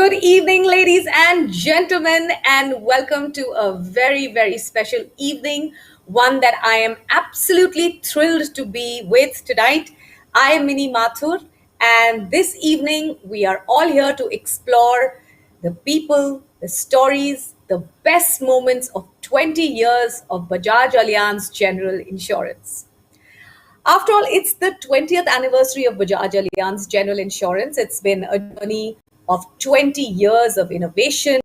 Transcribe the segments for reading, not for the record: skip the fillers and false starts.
Good evening, ladies and gentlemen, and welcome to a very, very special evening, one that I am absolutely thrilled to be with tonight. I am Mini Mathur, and this evening we are all here to explore the people, the stories, the best moments of 20 years of Bajaj Allianz General Insurance. After all, it's the 20th anniversary of Bajaj Allianz General Insurance. It's been a journey of 20 years of innovation,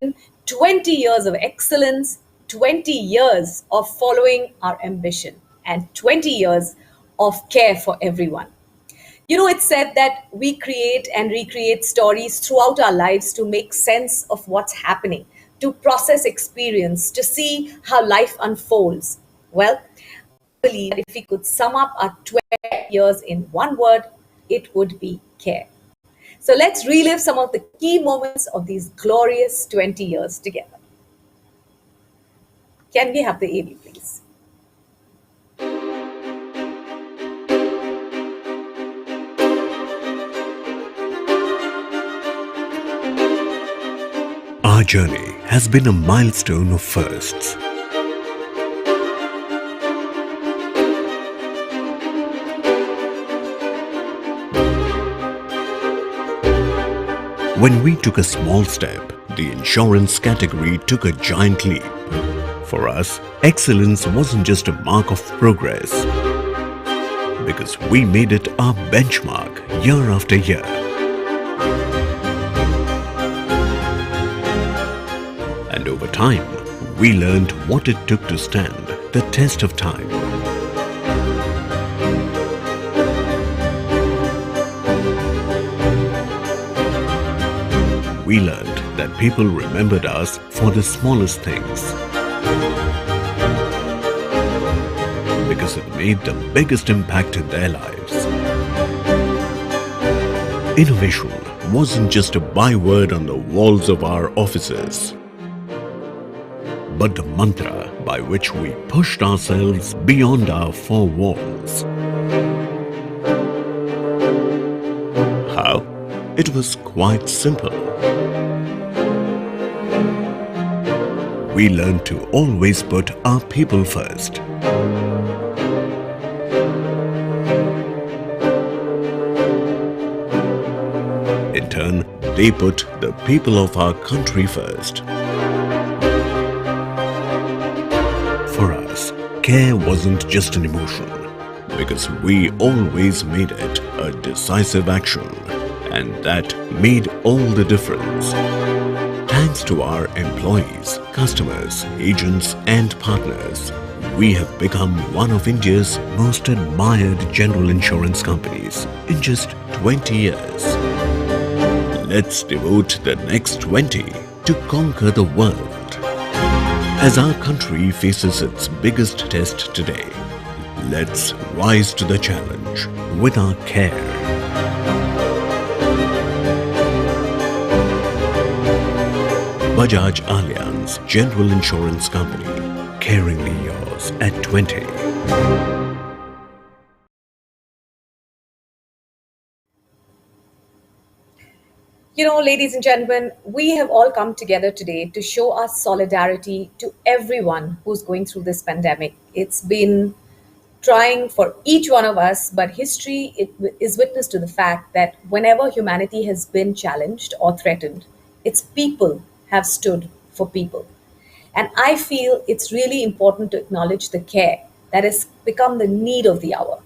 20 years of excellence, 20 years of following our ambition, and 20 years of care for everyone. It's said that we create and recreate stories throughout our lives to make sense of what's happening, to process experience, to see how life unfolds. Well, believe that if we could sum up our 20 years in one word, it would be care. So let's relive some of the key moments of these glorious 20 years together. Can we have the AV, please? Our journey has been a milestone of firsts. When we took a small step, the insurance category took a giant leap. For us, excellence wasn't just a mark of progress, because we made it our benchmark year after year. And over time, we learned what it took to stand the test of time. We learned that people remembered us for the smallest things, because it made the biggest impact in their lives. Innovation wasn't just a byword on the walls of our offices, but the mantra by which we pushed ourselves beyond our four walls. How? It was quite simple. We learned to always put our people first. In turn, they put the people of our country first. For us, care wasn't just an emotion, because we always made it a decisive action, and that made all the difference. Thanks to our employees, customers, agents and partners, we have become one of India's most admired general insurance companies in just 20 years. Let's devote the next 20 to conquer the world. As our country faces its biggest test today, let's rise to the challenge with our care. Bajaj Allianz General Insurance Company, caringly yours at 20. Ladies and gentlemen, we have all come together today to show our solidarity to everyone who's going through this pandemic. It's been trying for each one of us, but history is witness to the fact that whenever humanity has been challenged or threatened, its people have stood for people. And I feel it's really important to acknowledge the care that has become the need of the hour.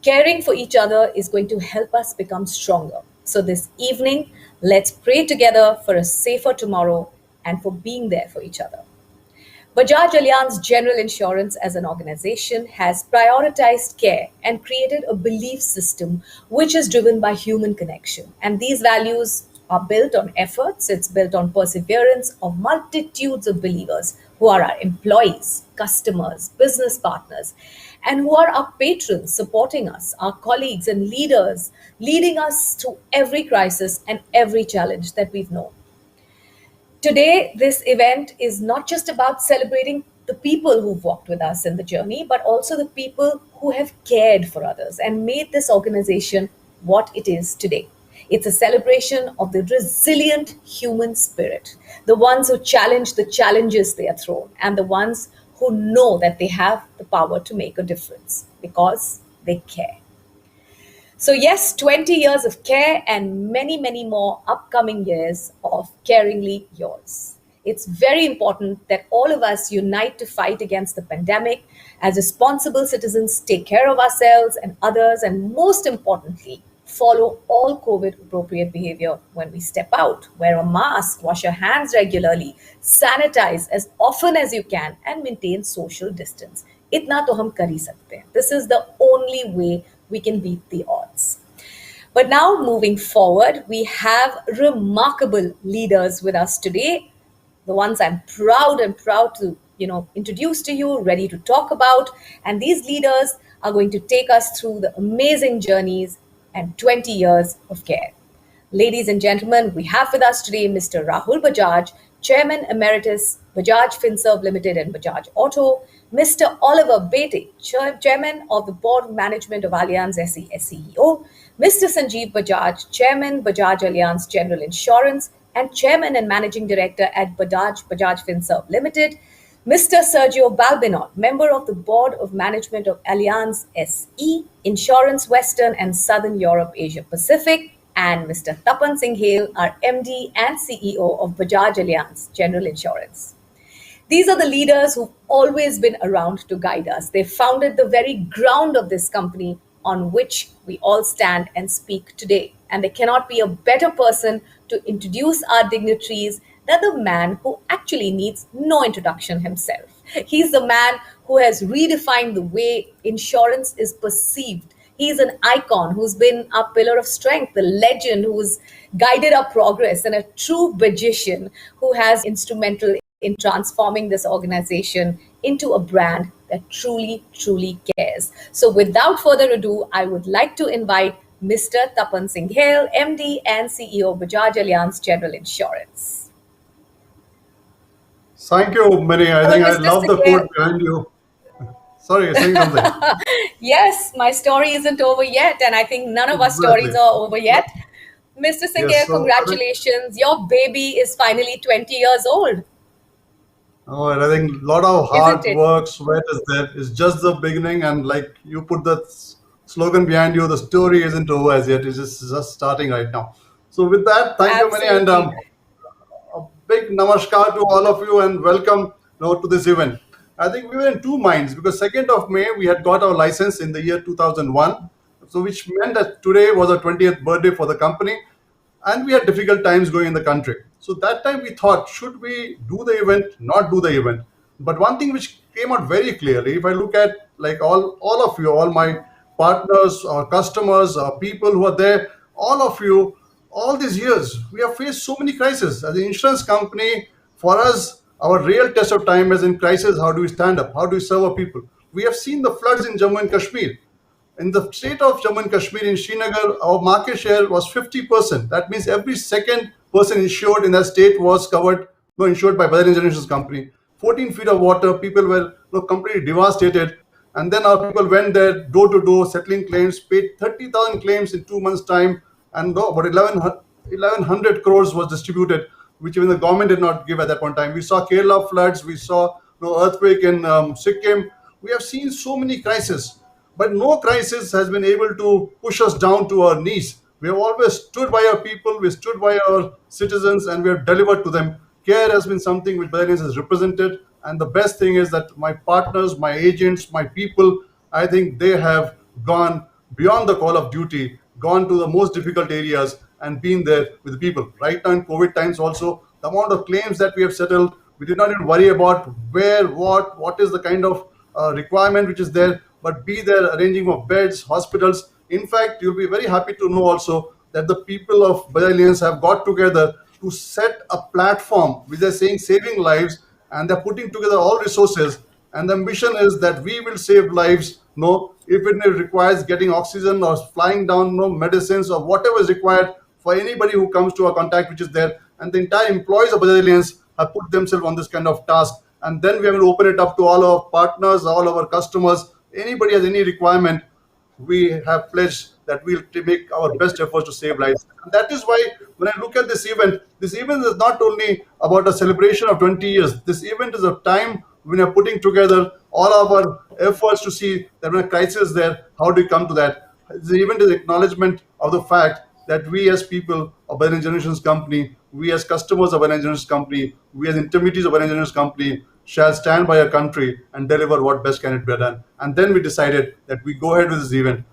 Caring for each other is going to help us become stronger. So this evening, let's pray together for a safer tomorrow and for being there for each other. Bajaj Allianz General Insurance as an organization has prioritized care and created a belief system which is driven by human connection. And these values are built on efforts, it's built on perseverance of multitudes of believers who are our employees, customers, business partners, and who are our patrons supporting us, our colleagues and leaders, leading us through every crisis and every challenge that we've known. Today, this event is not just about celebrating the people who've walked with us in the journey, but also the people who have cared for others and made this organization what it is today. It's a celebration of the resilient human spirit, the ones who challenge the challenges they are thrown, and the ones who know that they have the power to make a difference because they care. So, yes, 20 years of care and many, many more upcoming years of caringly yours. It's very important that all of us unite to fight against the pandemic. As responsible citizens, take care of ourselves and others, and most importantly, follow all COVID appropriate behavior when we step out. Wear a mask, wash your hands regularly, sanitize as often as you can, and maintain social distance. इतना तो हम कर ही सकते हैं. This is the only way we can beat the odds. But now, moving forward, we have remarkable leaders with us today, the ones I'm proud and proud to introduce to you, ready to talk about. And these leaders are going to take us through the amazing journeys and 20 years of care. Ladies and gentlemen, we have with us today Mr. Rahul Bajaj, Chairman Emeritus, Bajaj Finserv Limited and Bajaj Auto, Mr. Oliver Bete, Chairman of the Board of Management of Allianz SE CEO, Mr. Sanjeev Bajaj, Chairman, Bajaj Allianz General Insurance, and Chairman and Managing Director at Bajaj Finserv Limited, Mr. Sergio Balbinot, Member of the Board of Management of Allianz SE, Insurance Western and Southern Europe Asia Pacific, and Mr. Tapan Singh Hale, our MD and CEO of Bajaj Allianz General Insurance. These are the leaders who've always been around to guide us. They founded the very ground of this company on which we all stand and speak today. And there cannot be a better person to introduce our dignitaries than the man who actually needs no introduction himself. He's the man who has redefined the way insurance is perceived. He's an icon who's been our pillar of strength, the legend who's guided our progress, and a true magician who has instrumental in transforming this organization into a brand that truly, truly cares. So, without further ado, I would like to invite Mr. Tapan Singh Hale, MD and CEO of Bajaj Allianz General Insurance. Thank you, Many. I Hello, think I Mr. love the Singh Hale. quote behind you. Sorry, saying something. Yes, my story isn't over yet, and I think none of our Exactly. stories are over yet. Mr. Yes. Singh, So I think, congratulations. Your baby is finally 20 years old, and I think a lot of isn't hard it? work, sweat is there. It's just the beginning, and like you put the slogan behind you, the story isn't over as yet. It's just starting right now. So with that, thank you, Many, and Absolutely. a big namaskar to all of you and welcome to this event. I think we were in two minds because 2nd of May we had got our license in the year 2001, so which meant that today was our 20th birthday for the company, and we had difficult times going in the country. So that time we thought, should we do the event, not do the event? But one thing which came out very clearly, if I look at like all of you, all my partners, our customers, our people who are there, all of you, all these years, we have faced so many crises. As an insurance company, for us, our real test of time is in crisis. How do we stand up? How do we serve our people? We have seen the floods in Jammu and Kashmir. In the state of Jammu and Kashmir, in Srinagar, our market share was 50%. That means every second person insured in that state was covered, insured by Bajaj Insurance Company. 14 feet of water, people were completely devastated. And then our people went there door to door, settling claims, paid 30,000 claims in 2 months' time, and about 1,100 crores was distributed, which even the government did not give at that point in time. We saw Kerala floods, we saw earthquake in Sikkim. We have seen so many crises, but no crisis has been able to push us down to our knees. We have always stood by our people, we stood by our citizens, and we have delivered to them. Care has been something which Bajaj has represented, and the best thing is that my partners, my agents, my people, I think they have gone beyond the call of duty, gone to the most difficult areas, and been there with the people. Right now in COVID times, also the amount of claims that we have settled, we did not even worry about where, what is the kind of requirement which is there, but be there arranging of beds, hospitals. In fact, you'll be very happy to know also that the people of Bajaj Allianz have got together to set a platform which they're saying saving lives, and they're putting together all resources. And the mission is that we will save lives. No, if it requires getting oxygen or flying down, no medicines or whatever is required for anybody who comes to our contact, which is there. And the entire employees of Bajaj Allianz have put themselves on this kind of task. And then we will open it up to all our partners, all our customers. Anybody has any requirement, we have pledged that we'll make our best efforts to save lives. And that is why when I look at this event is not only about a celebration of 20 years. This event is a time when we're putting together all of our efforts to see that when a crisis is there, how do we come to that? The event is acknowledgement of the fact that we as people of Bajaj Generations Company, we as customers of Bajaj Generations Company, we as intermediaries of Bajaj Generations Company shall stand by our country and deliver what best can it be done. And then we decided that we go ahead with this event.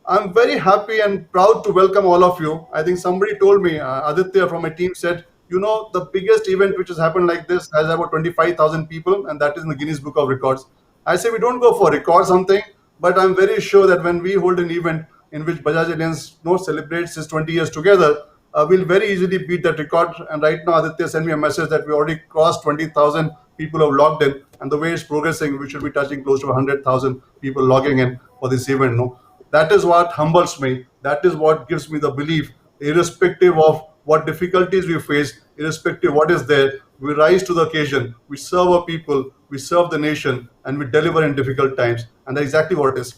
I'm very happy and proud to welcome all of you. I think somebody told me, Aditya from my team said, the biggest event which has happened like this has about 25,000 people, and that is in the Guinness Book of Records. I say we don't go for record something, but I'm very sure that when we hold an event in which Bajaj Allianz celebrates its 20 years together, we'll very easily beat that record. And right now, Aditya sent me a message that we already crossed 20,000 people have logged in, and the way it's progressing, we should be touching close to 100,000 people logging in for this event. No, that is what humbles me. That is what gives me the belief, irrespective of what difficulties we face, irrespective of what is there, we rise to the occasion, we serve our people, we serve the nation, and we deliver in difficult times. And that's exactly what it is.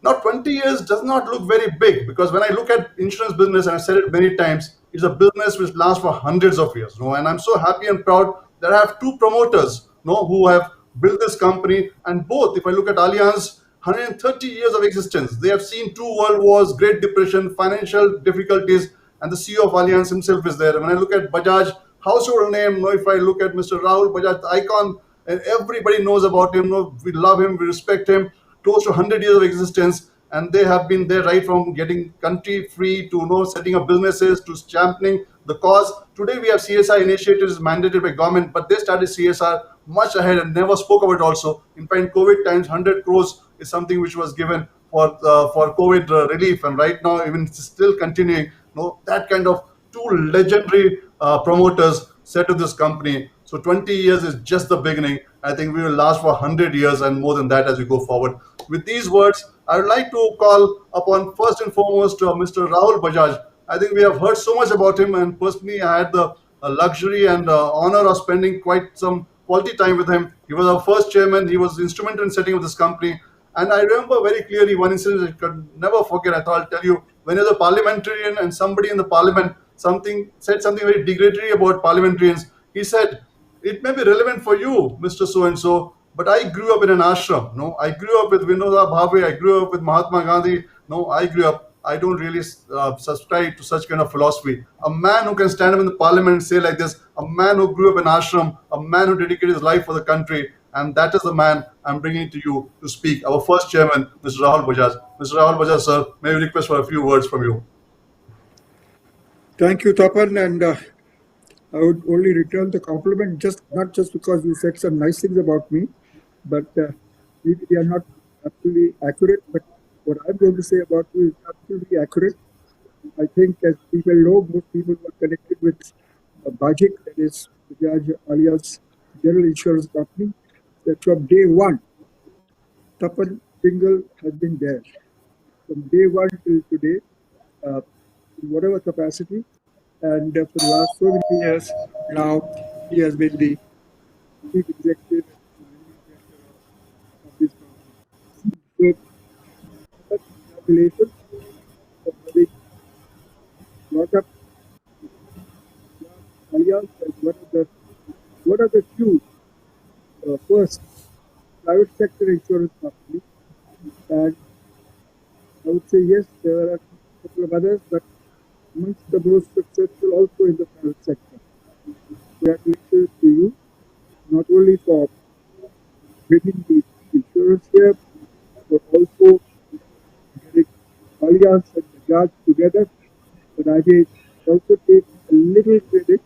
Now, 20 years does not look very big, because when I look at insurance business, and I've said it many times, it's a business which lasts for hundreds of years. And I'm so happy and proud that I have two promoters, who have built this company. And both, if I look at Allianz, 130 years of existence, they have seen two world wars, Great Depression, financial difficulties, and the CEO of Allianz himself is there. When I look at Bajaj, household name, if I look at Mr. Rahul Bajaj, the icon, and everybody knows about him. We love him, we respect him. Close to 100 years of existence, and they have been there right from getting country free to setting up businesses to championing the cause. Today we have CSR initiatives mandated by government, but they started CSR much ahead and never spoke about it. Also, in fact, in COVID times, 100 crores is something which was given for COVID relief, and right now even it's still continuing. That kind of two legendary promoters said to this company. So 20 years is just the beginning. I think we will last for 100 years and more than that as we go forward. With these words, I would like to call upon first and foremost Mr. Rahul Bajaj. I think we have heard so much about him, and personally, I had the luxury and honor of spending quite some quality time with him. He was our first chairman. He was instrumental in setting up this company. And I remember very clearly one incident I could never forget. I thought I'll tell you, when you're a parliamentarian and somebody in the parliament said something very degradatory about parliamentarians, he said, it may be relevant for you, Mr. So and so, but I grew up in an ashram. No, I grew up with Vinoda Bhave. I grew up with Mahatma Gandhi. No, I grew up. I don't really subscribe to such kind of philosophy. A man who can stand up in the parliament and say like this, a man who grew up in ashram, a man who dedicated his life for the country, and that is the man I'm bringing to you to speak. Our first chairman, Mr. Rahul Bajaj. Mr. Rahul Bajaj, sir, may we request for a few words from you? Thank you, Tapan, and I would only return the compliment, not just because you said some nice things about me, but maybe they are not absolutely accurate. But what I'm going to say about you is absolutely accurate. I think, as people know, most people who are connected with Bajaj, that is Bajaj Allianz General Insurance Company, that from day one, Tapan Single has been there. From day one till today, in whatever capacity, and for the last so many years now, he has been the chief executive and managing director of this company. So, congratulations for having brought up Allianz as one of the few first private sector insurance companies. And I would say yes, there are a couple of others, but amongst the most successful also in the private sector. Congratulations to you, not only for bringing the insurance here, but also getting Allianz and Bajaj together. But I may also take a little credit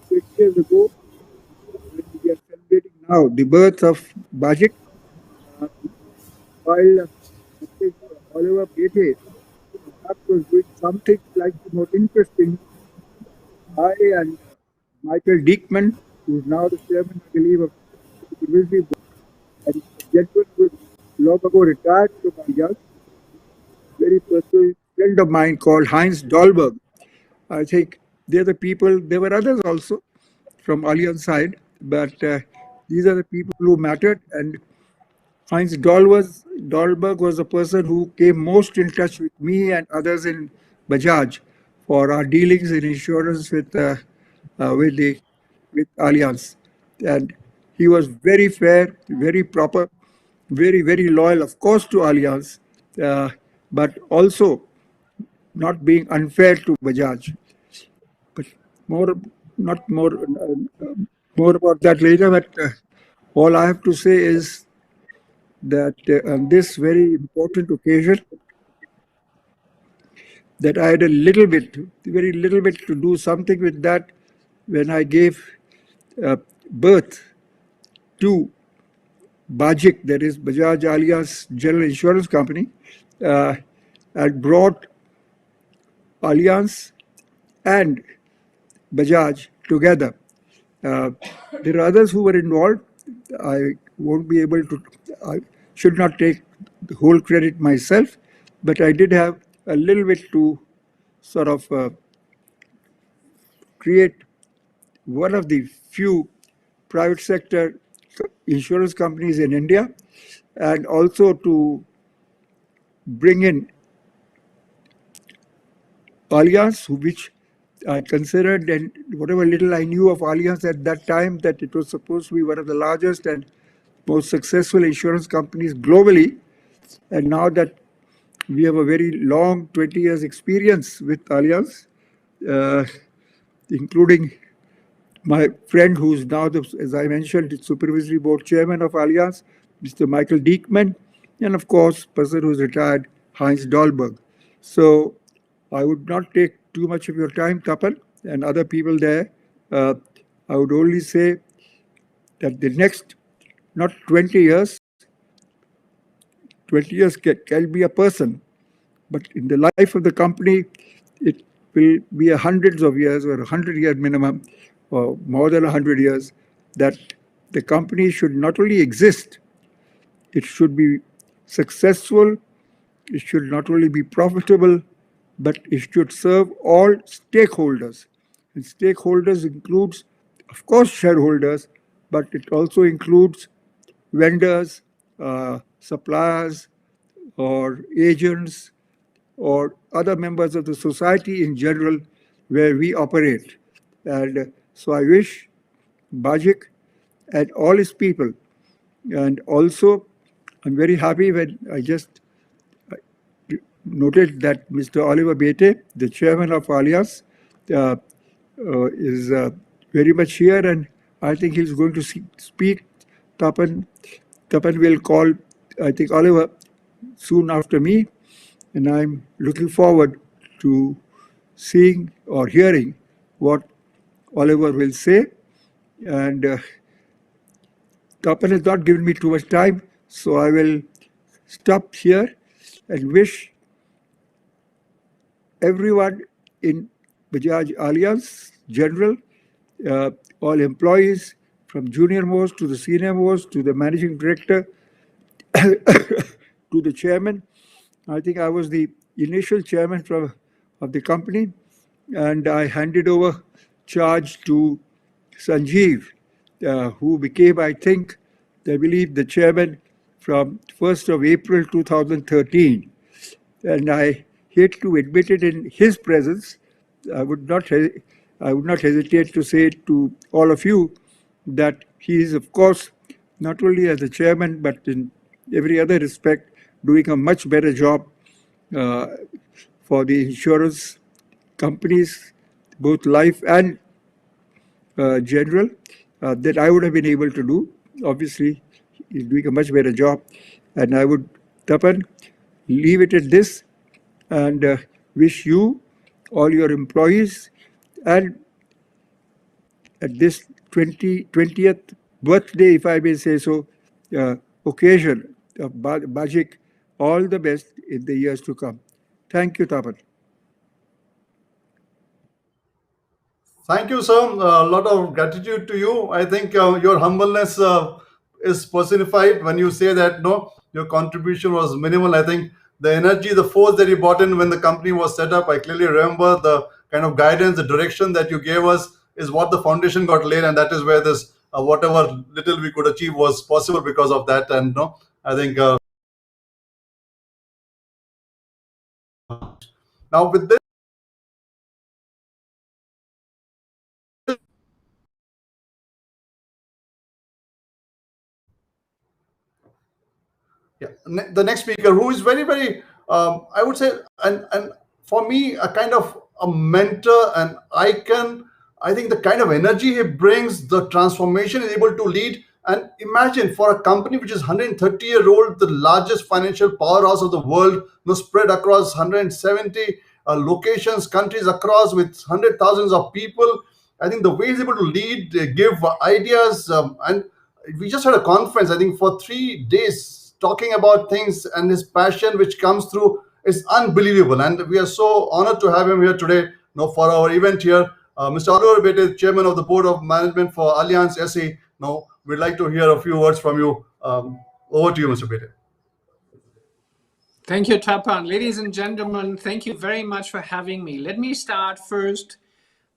that 20 years ago, when we are celebrating now the birth of Bajaj, while I think Oliver Bete perhaps was doing something slightly more interesting, I and Michael Diekman, who is now the chairman, I believe, of the supervisory board, and a gentleman who long ago retired from Allianz, very personal friend of mine called Heinz Dahlberg. I think they're the people, there were others also from Allianz side, but these are the people who mattered. And Heinz Dahlberg was the person who came most in touch with me and others in Bajaj for our dealings in insurance with the with Allianz, and he was very fair, very proper, very loyal, of course, to Allianz, uh, but also not being unfair to Bajaj. But more, not more, more about that later. But all I have to say is that on this very important occasion, that I had a little bit, very little bit to do something with that when I gave uh, birth to Bajik, that is Bajaj Allianz General Insurance Company, uh, and brought Allianz and Bajaj together. Uh, there are others who were involved. I won't be able to, I should not take the whole credit myself, but I did have a little bit to sort of create one of the few private sector insurance companies in India, and also to bring in Allianz, which I considered, and whatever little I knew of Allianz at that time, that it was supposed to be one of the largest and most successful insurance companies globally. And now that we have a very long 20 years experience with Allianz, uh, including my friend who's now, as I mentioned, the supervisory board chairman of Allianz, Mr. Michael Diekman, and of course, person who's retired, Heinz Dahlberg. So I would not take too much of your time, Tapan, and other people there. Uh, I would only say that the next, not 20 years, 20 years can be a person, but in the life of the company, it will be a hundreds of years or 100-year minimum, or more than 100 years, that the company should not only exist, it should be successful, it should not only be profitable, but it should serve all stakeholders. And stakeholders includes, of course, shareholders, but it also includes vendors, suppliers, or agents, or other members of the society in general where we operate. And so I wish Bajik and all his people, and also I'm very happy when I just noted that Mr. Oliver Bete, the chairman of Allianz, uh, is very much here, and I think he's going to speak. Tapan, Tapan will call, I think, Oliver soon after me, and I'm looking forward to seeing or hearing what Oliver will say. And Tapan has not given me too much time, so I will stop here and wish everyone in Bajaj Allianz General, uh, all employees from junior most to the senior most to the managing director to the chairman. I think I was the initial chairman of the company, and I handed over charge to Sanjeev, who became, I believe, the chairman from 1st of April 2013. And I hate to admit it in his presence. I would not, I would not hesitate to say to all of you that he is, of course, not only as a chairman, but in every other respect, doing a much better job uh, for the insurance companies, both life and general, that I would have been able to do. Obviously, he's doing a much better job. And I would, Tapan, leave it at this, and wish you, all your employees, and at this 20th birthday, if I may say so, uh, occasion of Bajik, all the best in the years to come. Thank you, Tapan. Thank you, sir. A lot of gratitude to you. I think your humbleness is personified when you say that no, your contribution was minimal. I think the energy, the force that you brought in when the company was set up, I clearly remember the kind of guidance, the direction that you gave us is what the foundation got laid, and that is where this whatever little we could achieve was possible because of that. And no, I think now with this. Yeah, the next speaker, who is very, very, I would say, and for me, a kind of a mentor, an icon. I think the kind of energy he brings, the transformation he's able to lead. And imagine for a company which is 130-year-old, the largest financial powerhouse of the world, spread across 170 locations, countries across, with hundred thousands of people. I think the way he's able to lead, give ideas, and we just had a conference, I think, for 3 days, talking about things, and his passion which comes through is unbelievable. And we are so honored to have him here today, for our event here. Mr. Oliver Bete, chairman of the board of management for Allianz SE. Now we'd like to hear a few words from you. Over to you, Mr. Bete. Thank you, Tapan. Ladies and gentlemen, thank you very much for having me. Let me start first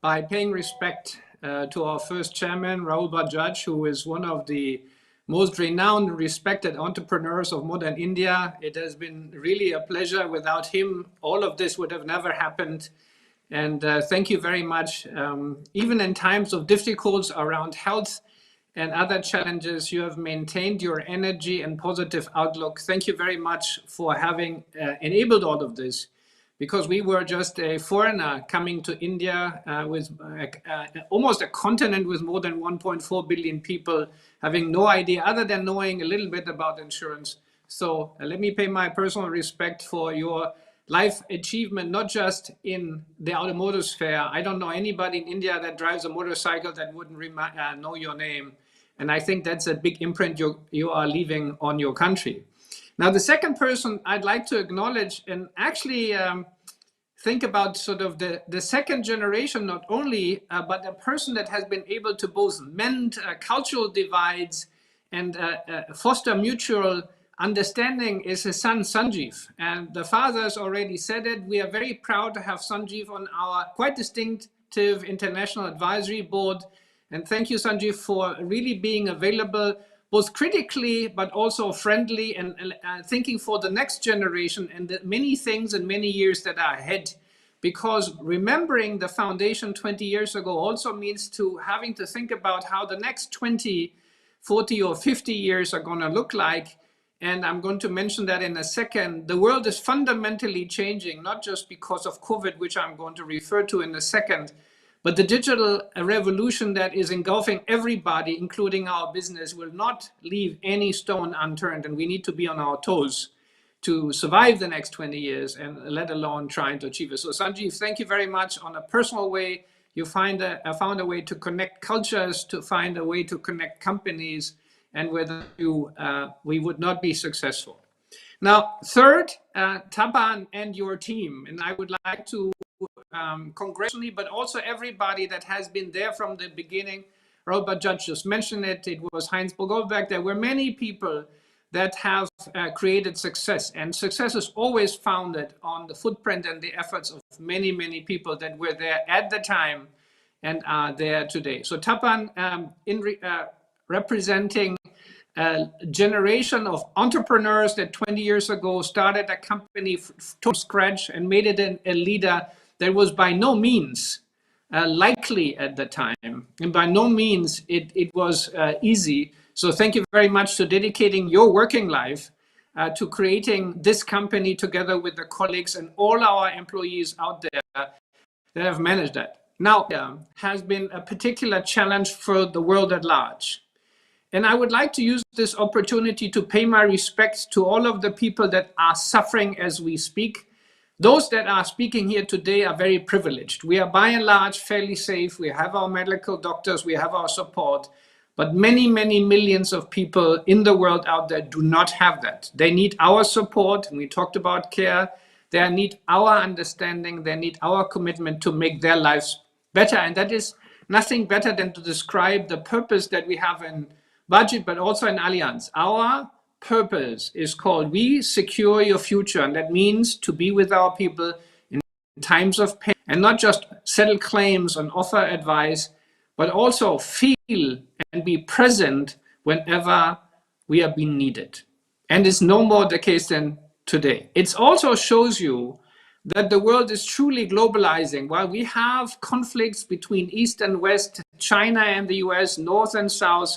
by paying respect to our first chairman, Rahul Bajaj, who is one of the most renowned and respected entrepreneurs of modern India. It has been really a pleasure. Without him, all of this would have never happened. And thank you very much. Even in times of difficulties around health and other challenges, you have maintained your energy and positive outlook. Thank you very much for having enabled all of this, because we were just a foreigner coming to India with almost a continent with more than 1.4 billion people, having no idea other than knowing a little bit about insurance. So let me pay my personal respect for your life achievement, not just in the automotive sphere. I don't know anybody in India that drives a motorcycle that wouldn't know your name. And I think that's a big imprint you are leaving on your country. Now, the second person I'd like to acknowledge, and actually think about sort of the second generation, not only, but a person that has been able to both mend cultural divides and foster mutual understanding, is his son, Sanjeev. And the father has already said it. We are very proud to have Sanjeev on our quite distinctive international advisory board. And thank you, Sanjeev, for really being available, both critically, but also friendly, and thinking for the next generation and the many things and many years that are ahead. Because remembering the foundation 20 years ago also means having to think about how the next 20, 40 or 50 years are going to look like. And I'm going to mention that in a second. The world is fundamentally changing, not just because of COVID, which I'm going to refer to in a second, but the digital revolution that is engulfing everybody, including our business, will not leave any stone unturned. And we need to be on our toes to survive the next 20 years, and let alone trying to achieve it. So Sanjeev, thank you very much. On a personal way, you found a way to connect cultures, to find a way to connect companies, and without you, we would not be successful. Now, third, Tapan and your team. And I would like to congratulate, but also everybody that has been there from the beginning. Rahul Bajaj just mentioned it. It was Heinz Goldberg. There were many people that have created success. And success is always founded on the footprint and the efforts of many, many people that were there at the time and are there today. So Tapan, representing a generation of entrepreneurs that 20 years ago started a company from scratch and made it a leader that was by no means likely at the time. And by no means it was easy. So thank you very much for dedicating your working life to creating this company together with the colleagues and all our employees out there that have managed that. Now, has been a particular challenge for the world at large. And I would like to use this opportunity to pay my respects to all of the people that are suffering as we speak. Those that are speaking here today are very privileged. We are by and large fairly safe. We have our medical doctors, we have our support, but many, many millions of people in the world out there do not have that. They need our support, and we talked about care. They need our understanding, they need our commitment to make their lives better. And that is nothing better than to describe the purpose that we have in Bajaj, but also in Allianz. Our purpose is called We Secure Your Future, and that means to be with our people in times of pain and not just settle claims and offer advice, but also feel and be present whenever we are being needed. And it's no more the case than today. It also shows you that the world is truly globalizing. While we have conflicts between East and West, China and the US, North and South,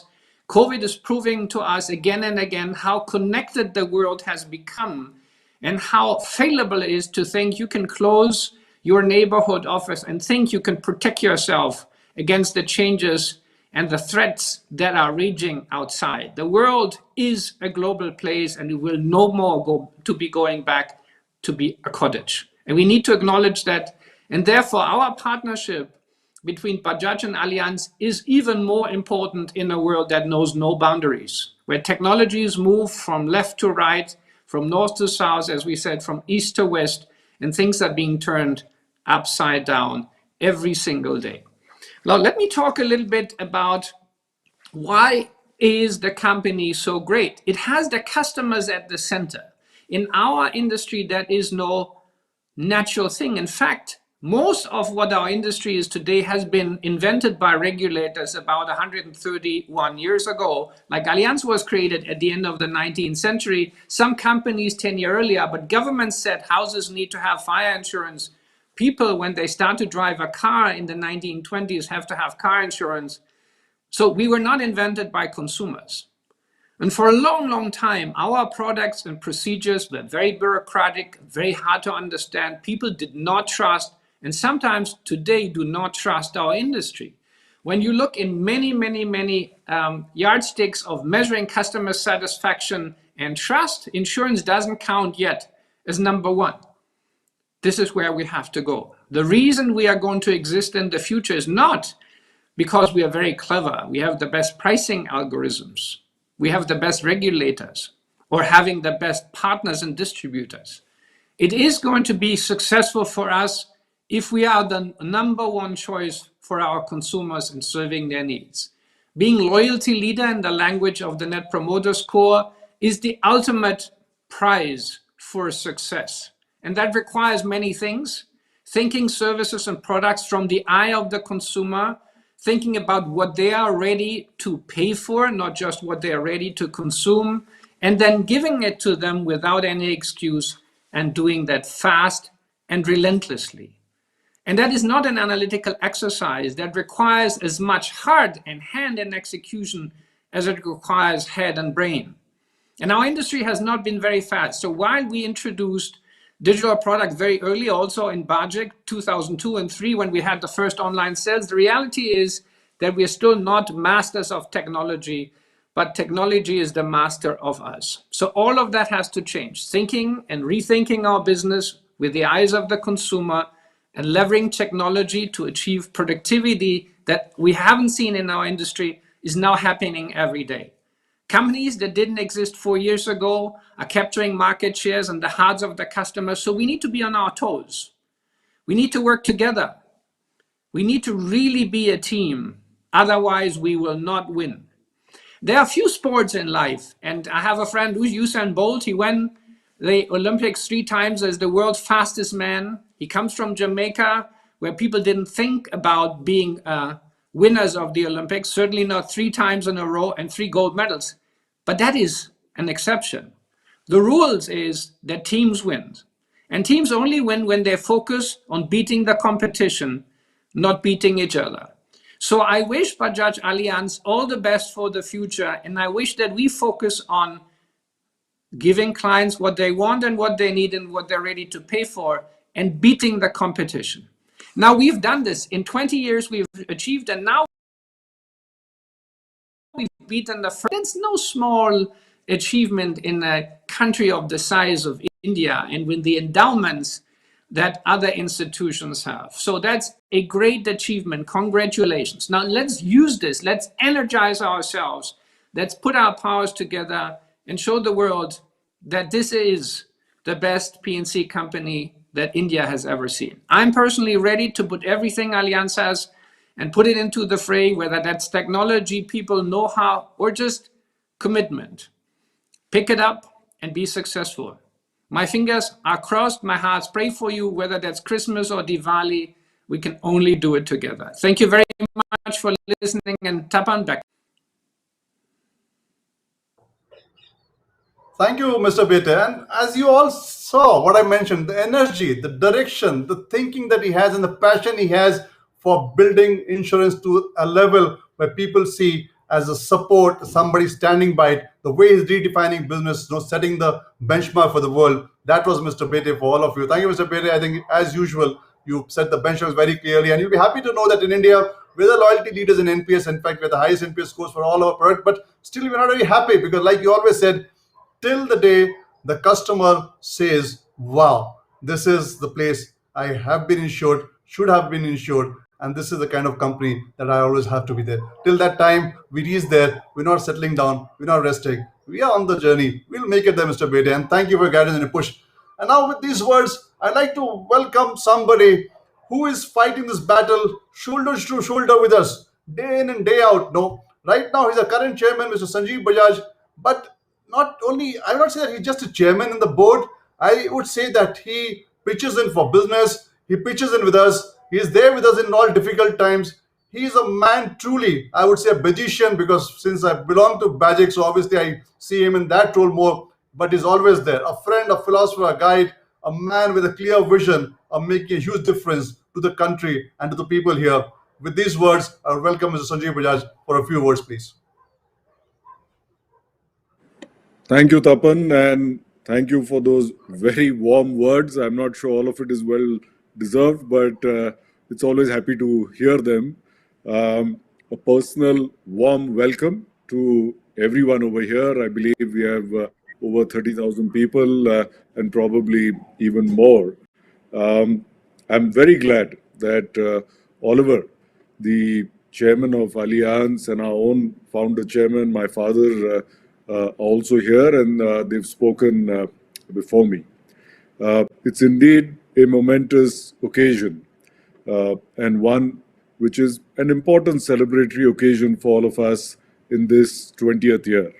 COVID is proving to us again and again how connected the world has become and how failable it is to think you can close your neighborhood office and think you can protect yourself against the changes and the threats that are raging outside. The world is a global place and it will no more be going back to be a cottage. And we need to acknowledge that. And therefore, our partnership between Bajaj and Allianz is even more important in a world that knows no boundaries, where technologies move from left to right, from north to south, as we said, from east to west, and things are being turned upside down every single day. Now, let me talk a little bit about why is the company so great. It has the customers at the center. In our industry, that is no natural thing. In fact, most of what our industry is today has been invented by regulators about 131 years ago. Like Allianz was created at the end of the 19th century, some companies 10 years earlier, but governments said houses need to have fire insurance. People, when they start to drive a car in the 1920s, have to have car insurance. So we were not invented by consumers. And for a long, long time, our products and procedures were very bureaucratic, very hard to understand. People did not trust, and sometimes today do not trust our industry. When you look in many yardsticks of measuring customer satisfaction and trust, insurance doesn't count yet as number one. This is where we have to go. The reason we are going to exist in the future is not because we are very clever, we have the best pricing algorithms, we have the best regulators, or having the best partners and distributors. It is going to be successful for us if we are the number one choice for our consumers in serving their needs. Being loyalty leader in the language of the Net Promoter Score is the ultimate prize for success. And that requires many things. Thinking services and products from the eye of the consumer, thinking about what they are ready to pay for, not just what they are ready to consume, and then giving it to them without any excuse and doing that fast and relentlessly. And that is not an analytical exercise that requires as much heart and hand and execution as it requires head and brain. And our industry has not been very fast. So while we introduced digital product very early, also in Bajaj 2002 and 3, when we had the first online sales, the reality is that we are still not masters of technology, but technology is the master of us. So all of that has to change. Thinking and rethinking our business with the eyes of the consumer and leveraging technology to achieve productivity that we haven't seen in our industry is now happening every day. Companies that didn't exist 4 years ago are capturing market shares in the hearts of the customers. So we need to be on our toes. We need to work together. We need to really be a team. Otherwise, we will not win. There are few sports in life. And I have a friend who's Usain Bolt. He won the Olympics 3 times as the world's fastest man. He comes from Jamaica, where people didn't think about being winners of the Olympics, certainly not 3 times in a row and 3 gold medals. But that is an exception. The rules is that teams win. And teams only win when they focus on beating the competition, not beating each other. So I wish Bajaj Allianz all the best for the future. And I wish that we focus on giving clients what they want and what they need and what they're ready to pay for and beating the competition. Now we've done this. In 20 years, we've achieved, and now we've beaten the first. It's no small achievement in a country of the size of India and with the endowments that other institutions have. So that's a great achievement. Congratulations. Now let's use this. Let's energize ourselves. Let's put our powers together and show the world that this is the best P&C company that India has ever seen. I'm personally ready to put everything Allianz has and put it into the fray, whether that's technology, people, know-how, or just commitment. Pick it up and be successful. My fingers are crossed, my hearts pray for you, whether that's Christmas or Diwali, we can only do it together. Thank you very much for listening, and Tapan back. Thank you, Mr. Bete. And as you all saw, what I mentioned, the energy, the direction, the thinking that he has, and the passion he has for building insurance to a level where people see as a support, somebody standing by it, the way he's redefining business, setting the benchmark for the world. That was Mr. Bete for all of you. Thank you, Mr. Bete. I think, as usual, you set the benchmarks very clearly, and you'll be happy to know that in India, we're the loyalty leaders in NPS. In fact, we're the highest NPS scores for all our products, but still, we're not very happy because, like you always said, till the day the customer says, wow, this is the place I have been insured, should have been insured, and this is the kind of company that I always have to be there. Till that time, we reach there, we're not settling down, we're not resting. We are on the journey. We'll make it there, Mr. Bede, and thank you for your guidance and your push. And now, with these words, I'd like to welcome somebody who is fighting this battle shoulder to shoulder with us, day in and day out. No, right now he's a current chairman, Mr. Sanjeev Bajaj, but not only, I would not say that he's just a chairman in the board. I would say that he pitches in for business. He pitches in with us. He is there with us in all difficult times. He is a man truly, I would say, a magician, because since I belong to Bajaj, so obviously I see him in that role more. But he's always there, a friend, a philosopher, a guide, a man with a clear vision of making a huge difference to the country and to the people here. With these words, I would welcome Mr. Sanjeev Bajaj for a few words, please. Thank you, Tapan, and thank you for those very warm words. I'm not sure all of it is well deserved, but it's always happy to hear them. A personal warm welcome to everyone over here. I believe we have over 30,000 people and probably even more. I'm very glad that Oliver, the chairman of Allianz, and our own founder chairman, my father, are also here, and they've spoken before me. It's indeed a momentous occasion, and one which is an important celebratory occasion for all of us in this 20th year.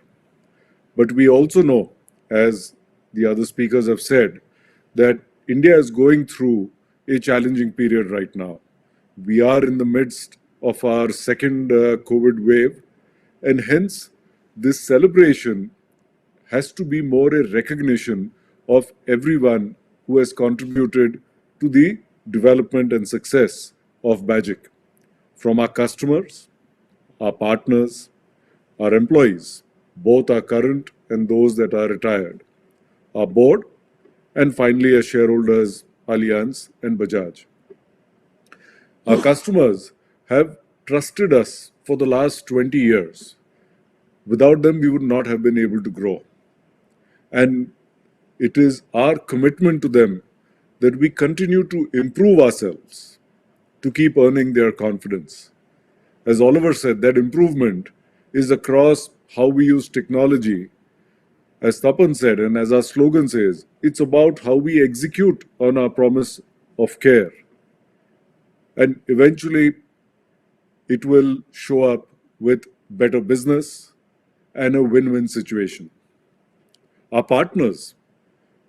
But we also know, as the other speakers have said, that India is going through a challenging period right now. We are in the midst of our second COVID wave, and hence this celebration has to be more a recognition of everyone who has contributed to the development and success of Bajaj, from our customers, our partners, our employees, both our current and those that are retired, our board, and finally our shareholders, Allianz and Bajaj. Our customers have trusted us for the last 20 years. Without them, we would not have been able to grow. And it is our commitment to them that we continue to improve ourselves to keep earning their confidence. As Oliver said, that improvement is across how we use technology. As Tapan said, and as our slogan says, it's about how we execute on our promise of care. And eventually, it will show up with better business and a win-win situation. Our partners,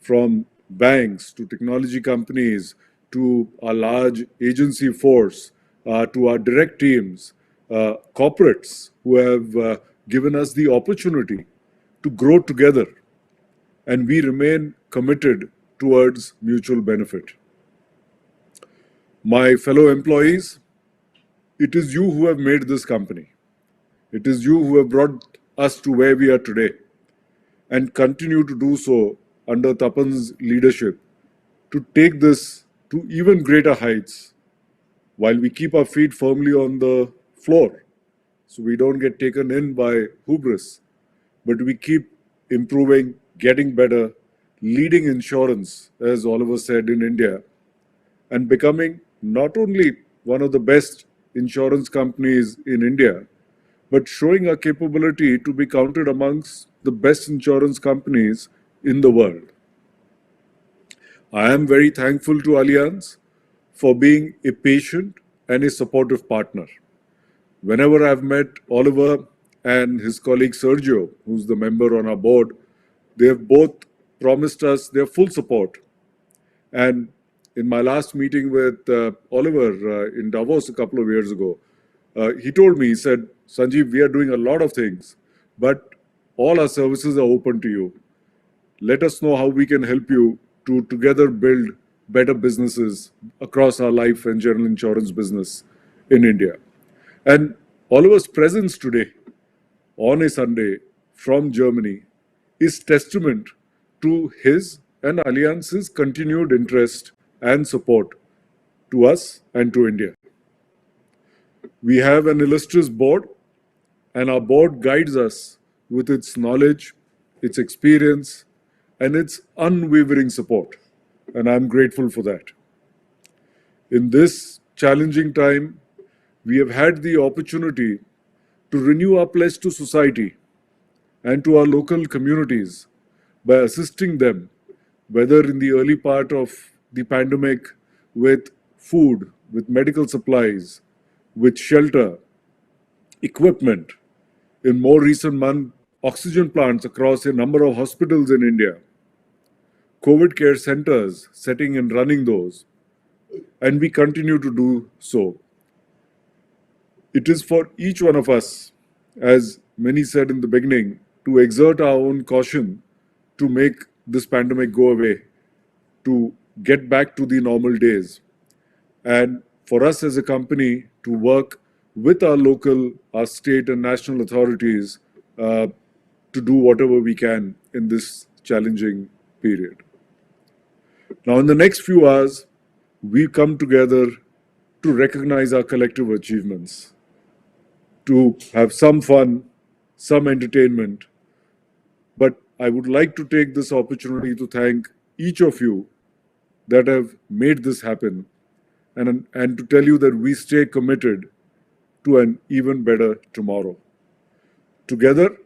from banks to technology companies to our large agency force to our direct teams, corporates who have given us the opportunity to grow together, and we remain committed towards mutual benefit. My fellow employees, it is you who have made this company. It is you who have brought us to where we are today and continue to do so under Tapan's leadership to take this to even greater heights while we keep our feet firmly on the floor so we don't get taken in by hubris, but we keep improving, getting better, leading insurance, as Oliver said, in India, and becoming not only one of the best insurance companies in India, but showing our capability to be counted amongst the best insurance companies in the world. I am very thankful to Allianz for being a patient and a supportive partner. Whenever I've met Oliver and his colleague Sergio, who's the member on our board, they have both promised us their full support. And in my last meeting with Oliver in Davos a couple of years ago, he told me, he said, Sanjeev, we are doing a lot of things, but all our services are open to you. let us know how we can help you to together build better businesses across our life and general insurance business in India. And Oliver's presence today on a Sunday from Germany is testament to his and Allianz's continued interest and support to us and to India. We have an illustrious board, and our board guides us with its knowledge, its experience, and its unwavering support. And I'm grateful for that. In this challenging time, we have had the opportunity to renew our pledge to society and to our local communities by assisting them, whether in the early part of the pandemic with food, with medical supplies, with shelter, equipment. In more recent months, oxygen plants across a number of hospitals in India, COVID care centers, setting and running those, and we continue to do so. It is for each one of us, as many said in the beginning, to exert our own caution to make this pandemic go away, to get back to the normal days. And for us as a company to work with our local, our state and national authorities to do whatever we can in this challenging period. Now, in the next few hours, we come together to recognize our collective achievements, to have some fun, some entertainment. But I would like to take this opportunity to thank each of you that have made this happen, and to tell you that we stay committed to an even better tomorrow. Together,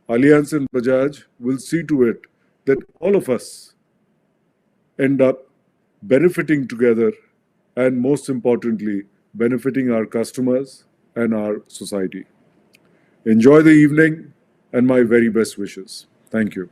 Allianz and Bajaj will see to it that all of us end up benefiting together and, most importantly, benefiting our customers and our society. Enjoy the evening and my very best wishes. Thank you.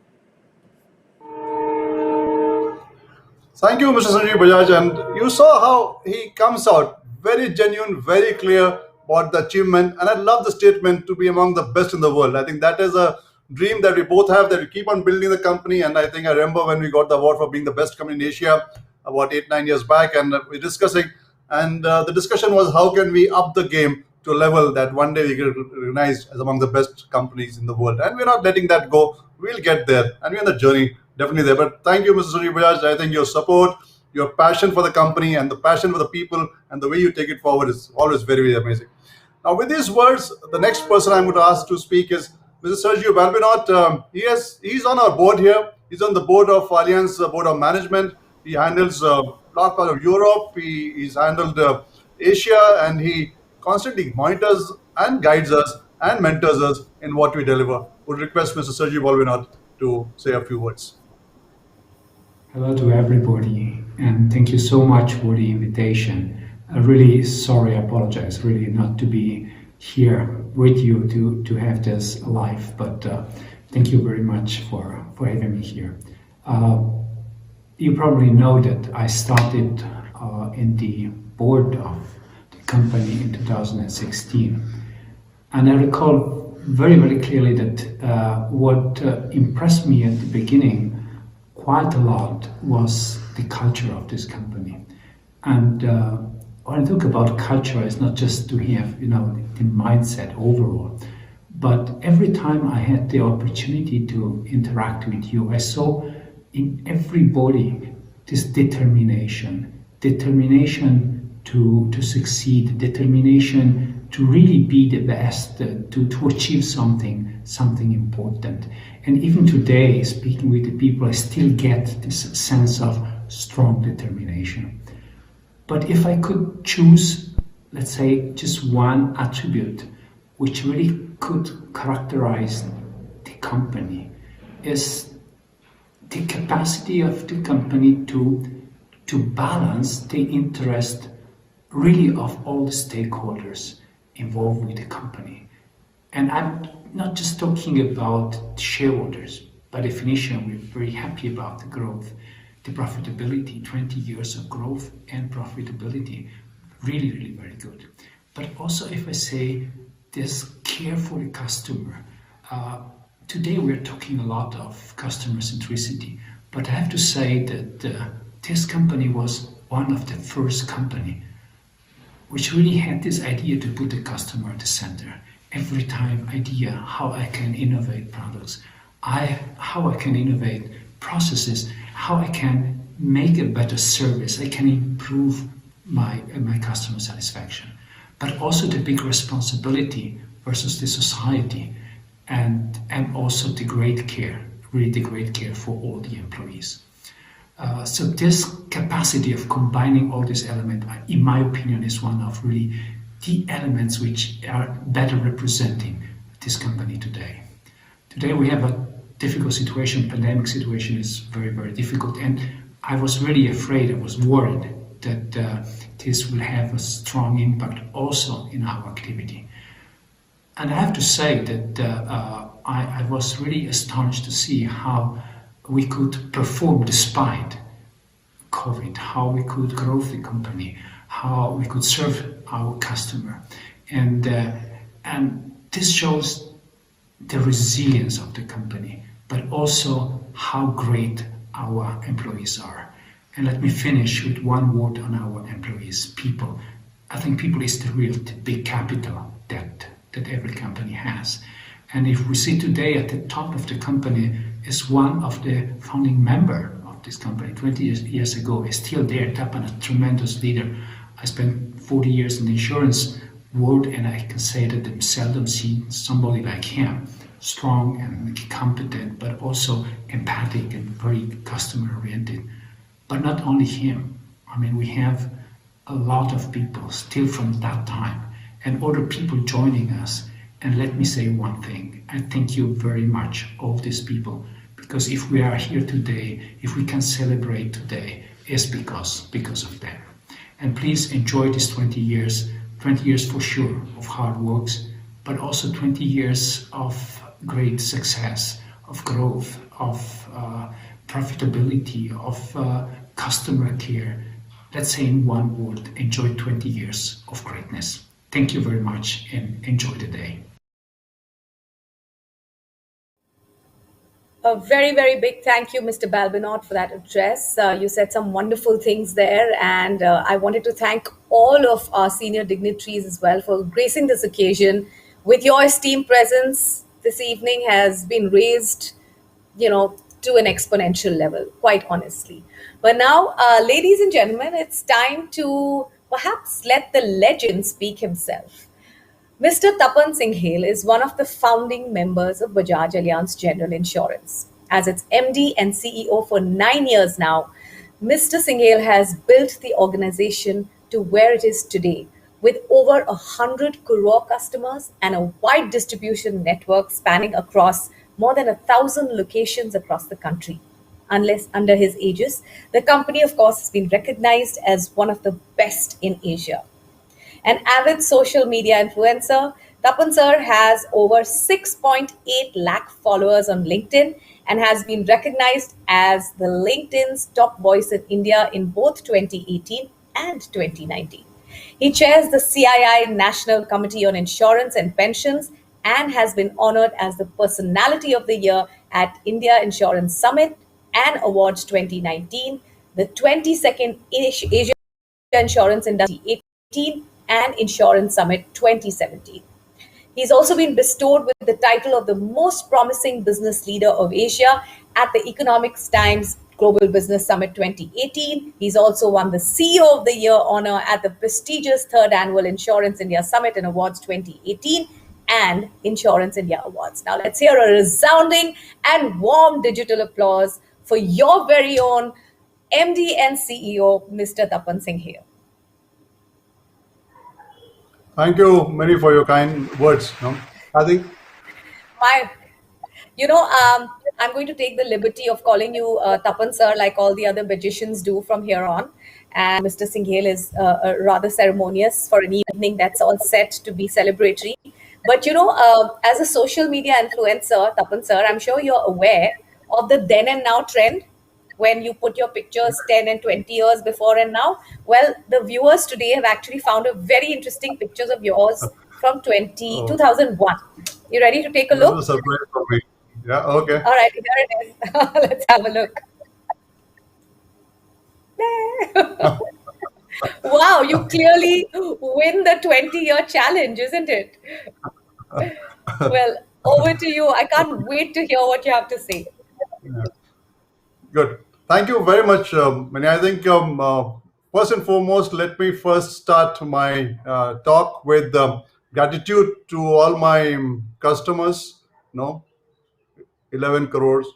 Thank you, Mr. Sanjeev Bajaj. And you saw how he comes out very genuine, very clear about the achievement. And I love the statement to be among the best in the world. I think that is a dream that we both have, that we keep on building the company. And I think I remember when we got the award for being the best company in Asia about 8-9 years back, and we're discussing. And the discussion was how can we up the game to a level that one day we get recognized as among the best companies in the world. And we're not letting that go. We'll get there. And we're on the journey definitely there. But thank you, Mr. Sanjeev Bajaj. I think your support, your passion for the company and the passion for the people and the way you take it forward is always very, very amazing. Now, with these words, the next person I'm going to ask to speak is Mr. Sergio Balbinot. He's on our board here. He's on the board of Allianz, Board of Management. He handles a large part of Europe. He's handled Asia, and he constantly monitors and guides us and mentors us in what we deliver. Would request Mr. Sergio Balbinot to say a few words. Hello to everybody, and thank you so much for the invitation. I'm really sorry, I apologize, really not to be here with you to have this live, but thank you very much for having me here. You probably know that I started in the board of the company in 2016, and I recall very, very clearly that what impressed me at the beginning quite a lot was the culture of this company. And when I talk about culture, it's not just to have, the mindset overall, but every time I had the opportunity to interact with you, I saw in everybody this determination to succeed, determination to really be the best, to achieve something important. And even today, speaking with the people, I still get this sense of strong determination. But if I could choose, let's say, just one attribute which really could characterize the company, is the capacity of the company to balance the interest really of all the stakeholders involved with the company. And I'm not just talking about shareholders. By definition, we're very happy about the growth, the profitability, 20 years of growth and profitability, really, really very good. But also if I say this care for the customer, Today we're talking a lot of customer centricity, but I have to say that this company was one of the first company which really had this idea to put the customer at the center. Every time idea how I can innovate products, how I can innovate processes, how I can make a better service, I can improve my customer satisfaction, but also the big responsibility versus the society, and also the great care, really the great care for all the employees. So this capacity of combining all these elements, in my opinion, is one of really the elements which are better representing this company today. Today we have a difficult situation, pandemic situation is very, very difficult, and I was really afraid, I was worried that this will have a strong impact also in our activity. And I have to say that I was really astonished to see how we could perform despite COVID, how we could grow the company, how we could serve our customer. And this shows the resilience of the company, but also how great our employees are. And let me finish with one word on our employees, people. I think people is the big capital that every company has. And if we see today at the top of the company is one of the founding member of this company 20 years ago, is still there, Tapan, a tremendous leader. I spent 40 years in the insurance world, and I can say that I've seldom seen somebody like him, strong and competent, but also empathic and very customer oriented. But not only him, I mean, we have a lot of people still from that time and other people joining us. And let me say one thing, I thank you very much, all these people, because if we are here today, if we can celebrate today, it's because of them. And please enjoy these 20 years for sure of hard works, but also 20 years of great success, of growth, of profitability, of customer care. Let's say in one word, enjoy 20 years of greatness. Thank you very much and enjoy the day. A very, very big thank you, Mr. Balbinot, for that address. You said some wonderful things there, and I wanted to thank all of our senior dignitaries as well for gracing this occasion with your esteemed presence. This evening has been raised, to an exponential level, quite honestly. But now, ladies and gentlemen, it's time to perhaps let the legend speak himself. Mr. Tapan Singhel is one of the founding members of Bajaj Allianz General Insurance. As its MD and CEO for 9 years now, Mr. Singhel has built the organization to where it is today, with over 100 crore customers and a wide distribution network spanning across more than 1,000 locations across the country. Unless under his aegis, the company, of course, has been recognized as one of the best in Asia. An avid social media influencer, Tapan sir has over 6.8 lakh followers on LinkedIn and has been recognized as the LinkedIn's top voice in India in both 2018 and 2019. He chairs the CII National Committee on Insurance and Pensions and has been honored as the Personality of the Year at India Insurance Summit and Awards 2019, the 22nd Asia Insurance Industry 2018, and Insurance Summit 2017. He's also been bestowed with the title of the Most Promising Business Leader of Asia at the Economics Times Global Business Summit 2018. He's also won the CEO of the Year honor at the prestigious third annual Insurance India Summit and Awards 2018 and Insurance India Awards. Now let's hear a resounding and warm digital applause for your very own MD and CEO, Mr. Tapan Singhel. Thank you, Mary, for your kind words. I think My, I'm going to take the liberty of calling you Tapan sir, like all the other magicians do from here on. And Mr. Singhel is rather ceremonious for an evening that's all set to be celebratory. But as a social media influencer, Tapan sir, I'm sure you're aware of the then and now trend when you put your pictures 10 and 20 years before and now. Well, the viewers today have actually found a very interesting pictures of yours from oh, 2001. You ready to take a this is look? a surprise for me. Yeah, okay. All right, here it is. Let's have a look. Wow, you clearly win the 20-year challenge, isn't it? Well, over to you. I can't wait to hear what you have to say. Yeah. Good. Thank you very much, Mani. I think first and foremost, let me first start my talk with gratitude to all my customers. No, 11 crores.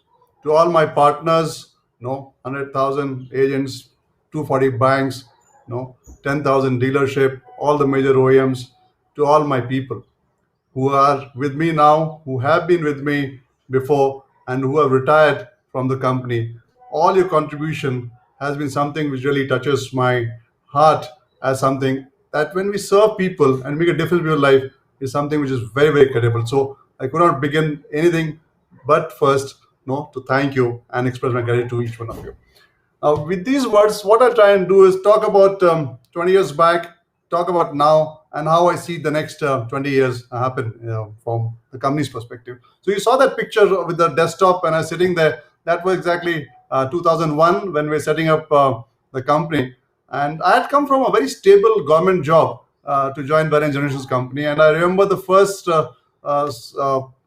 To all my partners, no, 100,000 agents, 240 banks, no, 10,000 dealership, all the major OEMs. To all my people who are with me now, who have been with me before, and who have retired from the company. All your contribution has been something which really touches my heart, as something that when we serve people and make a difference in your life is something which is very, very credible. So I could not begin anything but first, no, to thank you and express my gratitude to each one of you. With these words, what I'll try and do is talk about 20 years back, talk about now, and how I see the next 20 years happen, from the company's perspective. So you saw that picture with the desktop, and I was sitting there. That was exactly 2001 when we were setting up the company. And I had come from a very stable government job to join Bajaj Generations company. And I remember the first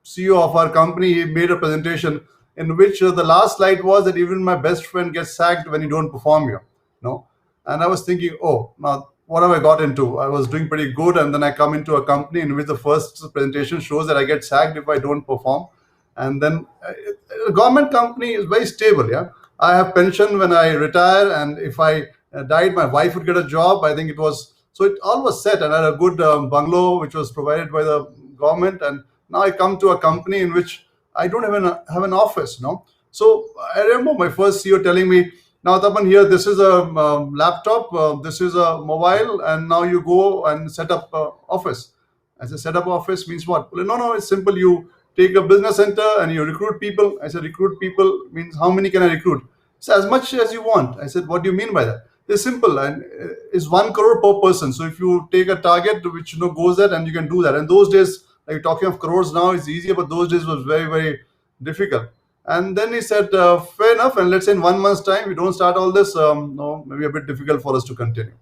CEO of our company, he made a presentation in which the last slide was that even my best friend gets sacked when you don't perform here. No, and I was thinking, oh, now what have I got into? I was doing pretty good, and then I come into a company in which the first presentation shows that I get sacked if I don't perform. And then a government company is very stable. Yeah, I have pension when I retire, and if I died, my wife would get a job. I think it was so it all was set, and I had a good bungalow which was provided by the government. And now I come to a company in which I don't even have an office. No, so I remember my first CEO telling me, "Now, Tapan, here this is a laptop, this is a mobile, and now you go and set up office." I said, "Set up office means what?" Well, no, no, it's simple. You take a business center and you recruit people. I said, "Recruit people means how many can I recruit?" So as much as you want. I said, "What do you mean by that?" It's simple, and it's 1 crore per person. So if you take a target which goes that, and you can do that. And those days, like talking of crores now, is easier, but those days was very, very difficult. And then he said, "Fair enough. And let's say in 1 month's time, we don't start all this. No, maybe a bit difficult for us to continue."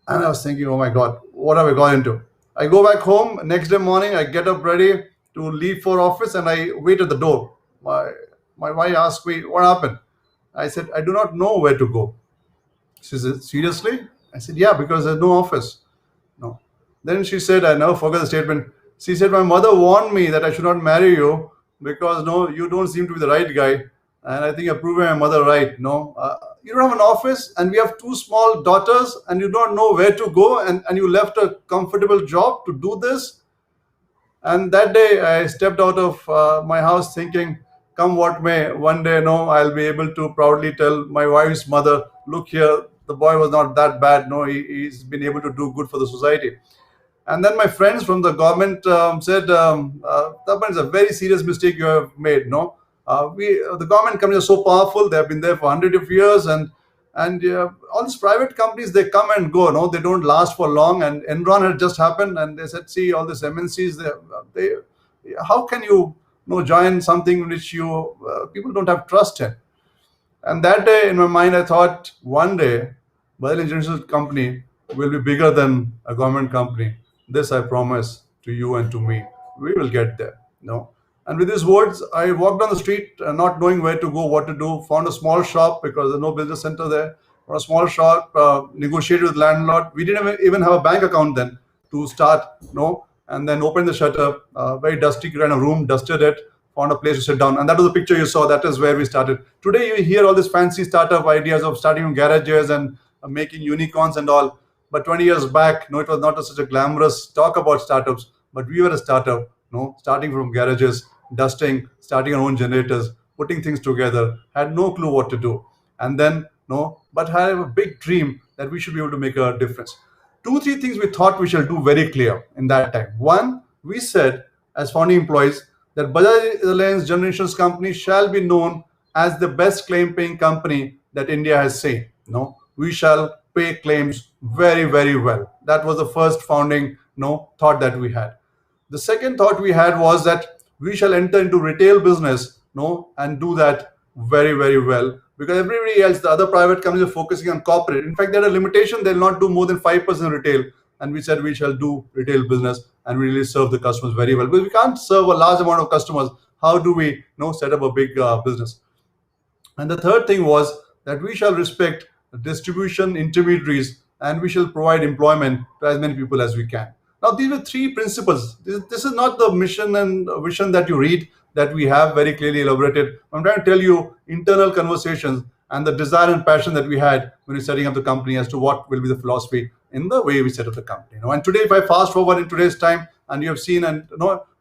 And I was thinking, oh my God, what have I got into? I go back home. Next day morning, I get up ready to leave for office, and I wait at the door. My wife asked me, "What happened?" I said, "I do not know where to go." She said, "Seriously?" I said, "Yeah, because there's no office." No. Then she said, I never forget the statement. She said, "My mother warned me that I should not marry you because no, you don't seem to be the right guy. And I think you're proving my mother right. No, you don't have an office, and we have two small daughters, and you don't know where to go, and you left a comfortable job to do this." And that day, I stepped out of my house thinking, come what may, one day, no, I'll be able to proudly tell my wife's mother, "Look here, the boy was not that bad. No, he's been able to do good for the society." And then my friends from the government said, "Tapan, it's a very serious mistake you have made. No, the government companies are so powerful; they have been there for hundreds of years, and all these private companies, they come and go. No, they don't last for long. And Enron had just happened, and they said, see, all these MNCs, they how can you join something which you people don't have trust in?" And that day, in my mind, I thought one day, Bajaj International Company will be bigger than a government company. This I promise to you and to me. We will get there. No. And with these words, I walked down the street, not knowing where to go, what to do. Found a small shop because there's no business center there. Found a small shop, negotiated with landlord. We didn't even have a bank account then to start. No. And then opened the shutter. Very dusty kind of room, dusted it, found a place to sit down. And that was the picture you saw. That is where we started. Today, you hear all these fancy startup ideas of starting garages and making unicorns and all. But 20 years back, no, it was not such a glamorous talk about startups. But we were a startup, no, starting from garages, dusting, starting our own generators, putting things together, had no clue what to do. And then, no, but had a big dream that we should be able to make a difference. Two, three things we thought we shall do very clear in that time. One, we said as founding employees that Bajaj Alliance Generations Company shall be known as the best claim paying company that India has seen. No, we shall pay claims very, very well. That was the first founding thought that we had. The second thought we had was that we shall enter into retail business, no, and do that very, very well. Because everybody else, the other private companies are focusing on corporate. In fact, they had a limitation; they'll not do more than 5% retail. And we said we shall do retail business and really serve the customers very well. But we can't serve a large amount of customers. How do we, set up a big business? And the third thing was that we shall respect distribution intermediaries and we shall provide employment to as many people as we can. Now, these were three principles. This is not the mission and vision that you read that we have very clearly elaborated. I'm trying to tell you internal conversations and the desire and passion that we had when we're setting up the company as to what will be the philosophy in the way we set up the company. And today, if I fast forward in today's time, and you have seen, and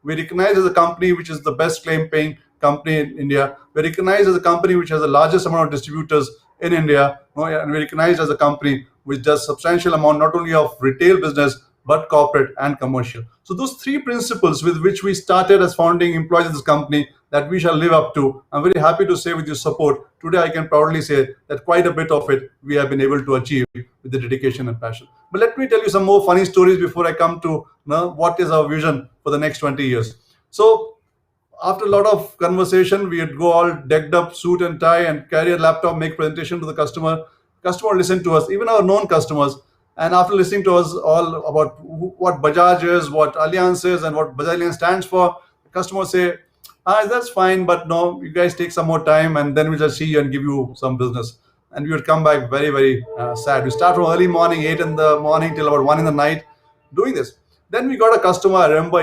we recognize as a company which is the best claim paying company in India. We're recognized as a company which has the largest amount of distributors in India, and we're recognized as a company which does substantial amount not only of retail business but corporate and commercial. So those three principles with which we started as founding employees of this company that we shall live up to. I'm very happy to say with your support today I can proudly say that quite a bit of it we have been able to achieve with the dedication and passion. But let me tell you some more funny stories before I come to what is our vision for the next 20 years. So after a lot of conversation, we would go all decked up, suit and tie, and carry a laptop, make presentation to the customer. Customer listen to us, even our known customers. And after listening to us all about what Bajaj is, what Allianz is, and what Bajaj stands for, the customers say, that's fine, but no, you guys take some more time, and then we'll just see you and give you some business. And we would come back very, very sad. We start from early morning, 8 in the morning till about 1 in the night, doing this. Then we got a customer. I remember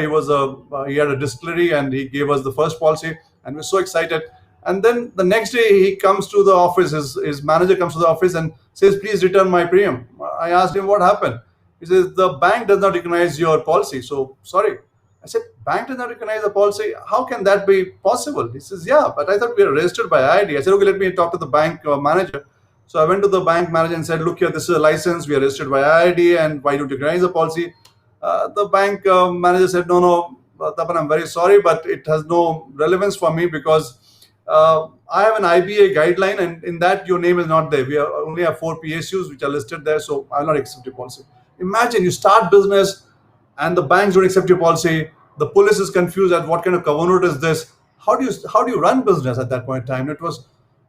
he had a distillery and he gave us the first policy, and we're so excited. And then the next day he comes to the office. His manager comes to the office and says, "Please return my premium." I asked him what happened. He says, "The bank does not recognize your policy. So sorry." I said, "Bank does not recognize the policy. How can that be possible?" He says, "Yeah, but I thought we were registered by IID." I said, "Okay, let me talk to the bank manager." So I went to the bank manager and said, "Look here, this is a license. We are registered by IID, and why don't you recognize the policy?" The bank manager said, "No, no, Tapan, I'm very sorry, but it has no relevance for me because I have an IBA guideline, and in that your name is not there. We only have 4 PSUs which are listed there, so I'll not accept your policy." Imagine you start business and the banks don't accept your policy. The police is confused at what kind of cover note is this. How do you run business at that point in time? It was,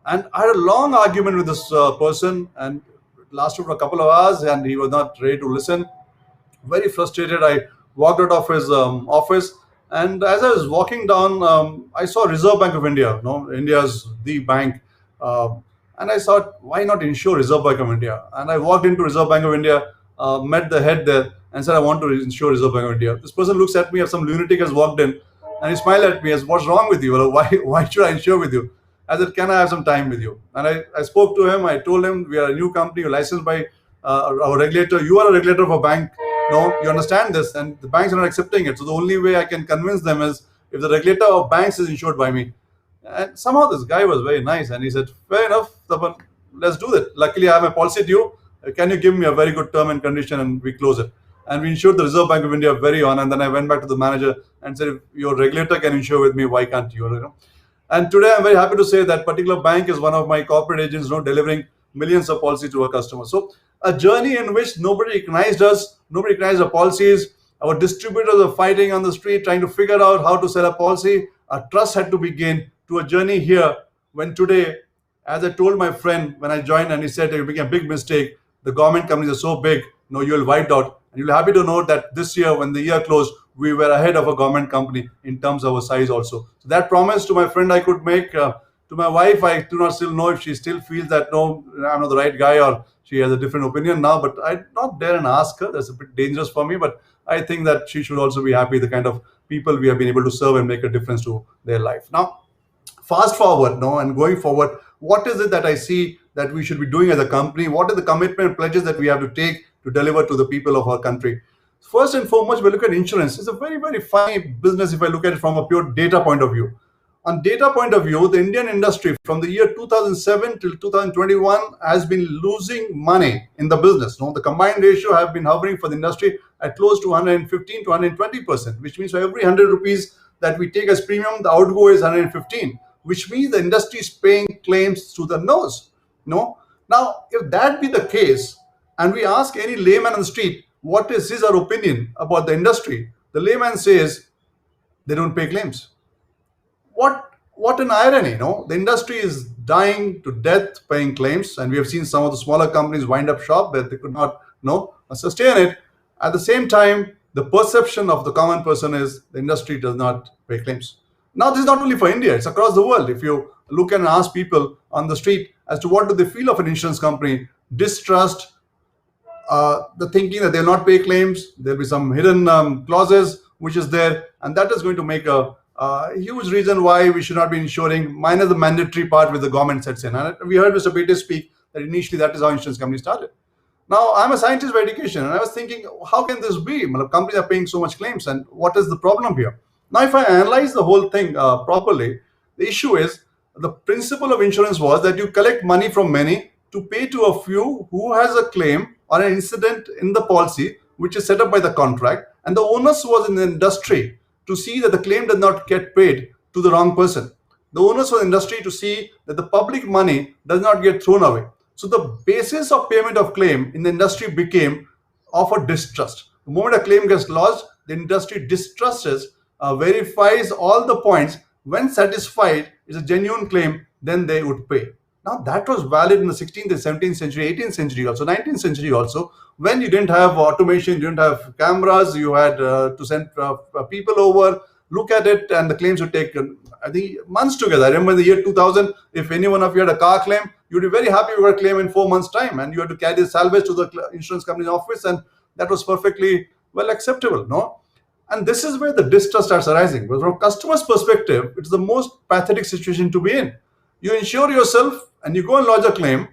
and I had a long argument with this person, and it lasted for a couple of hours, and he was not ready to listen. Very frustrated, I walked out of his office, and as I was walking down, I saw Reserve Bank of India, India's the bank, uh, and I thought, why not insure Reserve Bank of India? And I walked into Reserve Bank of India, met the head there, and said, "I want to insure Reserve Bank of India." This person looks at me as some lunatic has walked in, and he smiled at me as, "What's wrong with you? Well, why should I insure with you?" I said, "Can I have some time with you?" And I spoke to him. I told him, "We are a new company, we're licensed by our regulator. You are a regulator of a bank. No, you understand this, and the banks are not accepting it. So the only way I can convince them is if the regulator of banks is insured by me." And somehow this guy was very nice, and he said, "Fair enough, Tapan, let's do that. Luckily, I have a policy due. Can you give me a very good term and condition, and we close it." And we insured the Reserve Bank of India very on. And then I went back to the manager and said, "If your regulator can insure with me, why can't you?" And today I'm very happy to say that particular bank is one of my corporate agents, delivering millions of policies to our customers. So a journey in which nobody recognized us, nobody recognized our policies. Our distributors are fighting on the street, trying to figure out how to sell a policy. Our trust had to be gained to a journey here when today, as I told my friend when I joined, and he said, "You're making a big mistake. The government companies are so big, you'll wiped out." And you'll be happy to know that this year, when the year closed, we were ahead of a government company in terms of our size also. So that promise to my friend I could make. To my wife, I do not still know if she still feels that no, I'm not the right guy, or she has a different opinion now. But I not dare and ask her. That's a bit dangerous for me. But I think that she should also be happy the kind of people we have been able to serve and make a difference to their life. Now, fast forward, and going forward, what is it that I see that we should be doing as a company? What are the commitment pledges that we have to take to deliver to the people of our country? First and foremost, we look at insurance. It's a very, very funny business if I look at it from a pure data point of view. On data point of view, the Indian industry from the year 2007 till 2021 has been losing money in the business. The combined ratio have been hovering for the industry at close to 115 to 120%, which means for every 100 rupees that we take as premium, the outgo is 115, which means the industry is paying claims through the nose. Now, if that be the case, and we ask any layman on the street, what is his or her opinion about the industry? The layman says they don't pay claims. What an irony, the industry is dying to death paying claims, and we have seen some of the smaller companies wind up shop where they could not sustain it. At the same time, the perception of the common person is the industry does not pay claims. Now, this is not only for India, it's across the world. If you look and ask people on the street as to what do they feel of an insurance company, distrust, the thinking that they'll not pay claims, there'll be some hidden clauses which is there, and that is going to make a huge reason why we should not be insuring, minus the mandatory part which the government sets in. And we heard Mr. Pete speak that initially that is how insurance companies started. Now, I'm a scientist by education, and I was thinking, how can this be? Well, companies are paying so much claims, and what is the problem here? Now, if I analyze the whole thing properly, the issue is the principle of insurance was that you collect money from many to pay to a few who has a claim or an incident in the policy, which is set up by the contract, and the onus was in the industry to see that the claim does not get paid to the wrong person. The onus was industry to see that the public money does not get thrown away. So the basis of payment of claim in the industry became of a distrust. The moment a claim gets lodged, the industry distrusts, verifies all the points. When satisfied it's a genuine claim, then they would pay. Now that was valid in the 16th, 17th century, 18th century also, 19th century also, when you didn't have automation, you didn't have cameras, you had to send people over, look at it, and the claims would take, I think, months together. I remember in the year 2000, if any one of you had a car claim, you'd be very happy you got a claim in 4 months' time, and you had to carry the salvage to the insurance company's office, and that was perfectly well acceptable, no? And this is where the distrust starts arising. But from a customer's perspective, it's the most pathetic situation to be in. You insure yourself and you go and lodge a claim,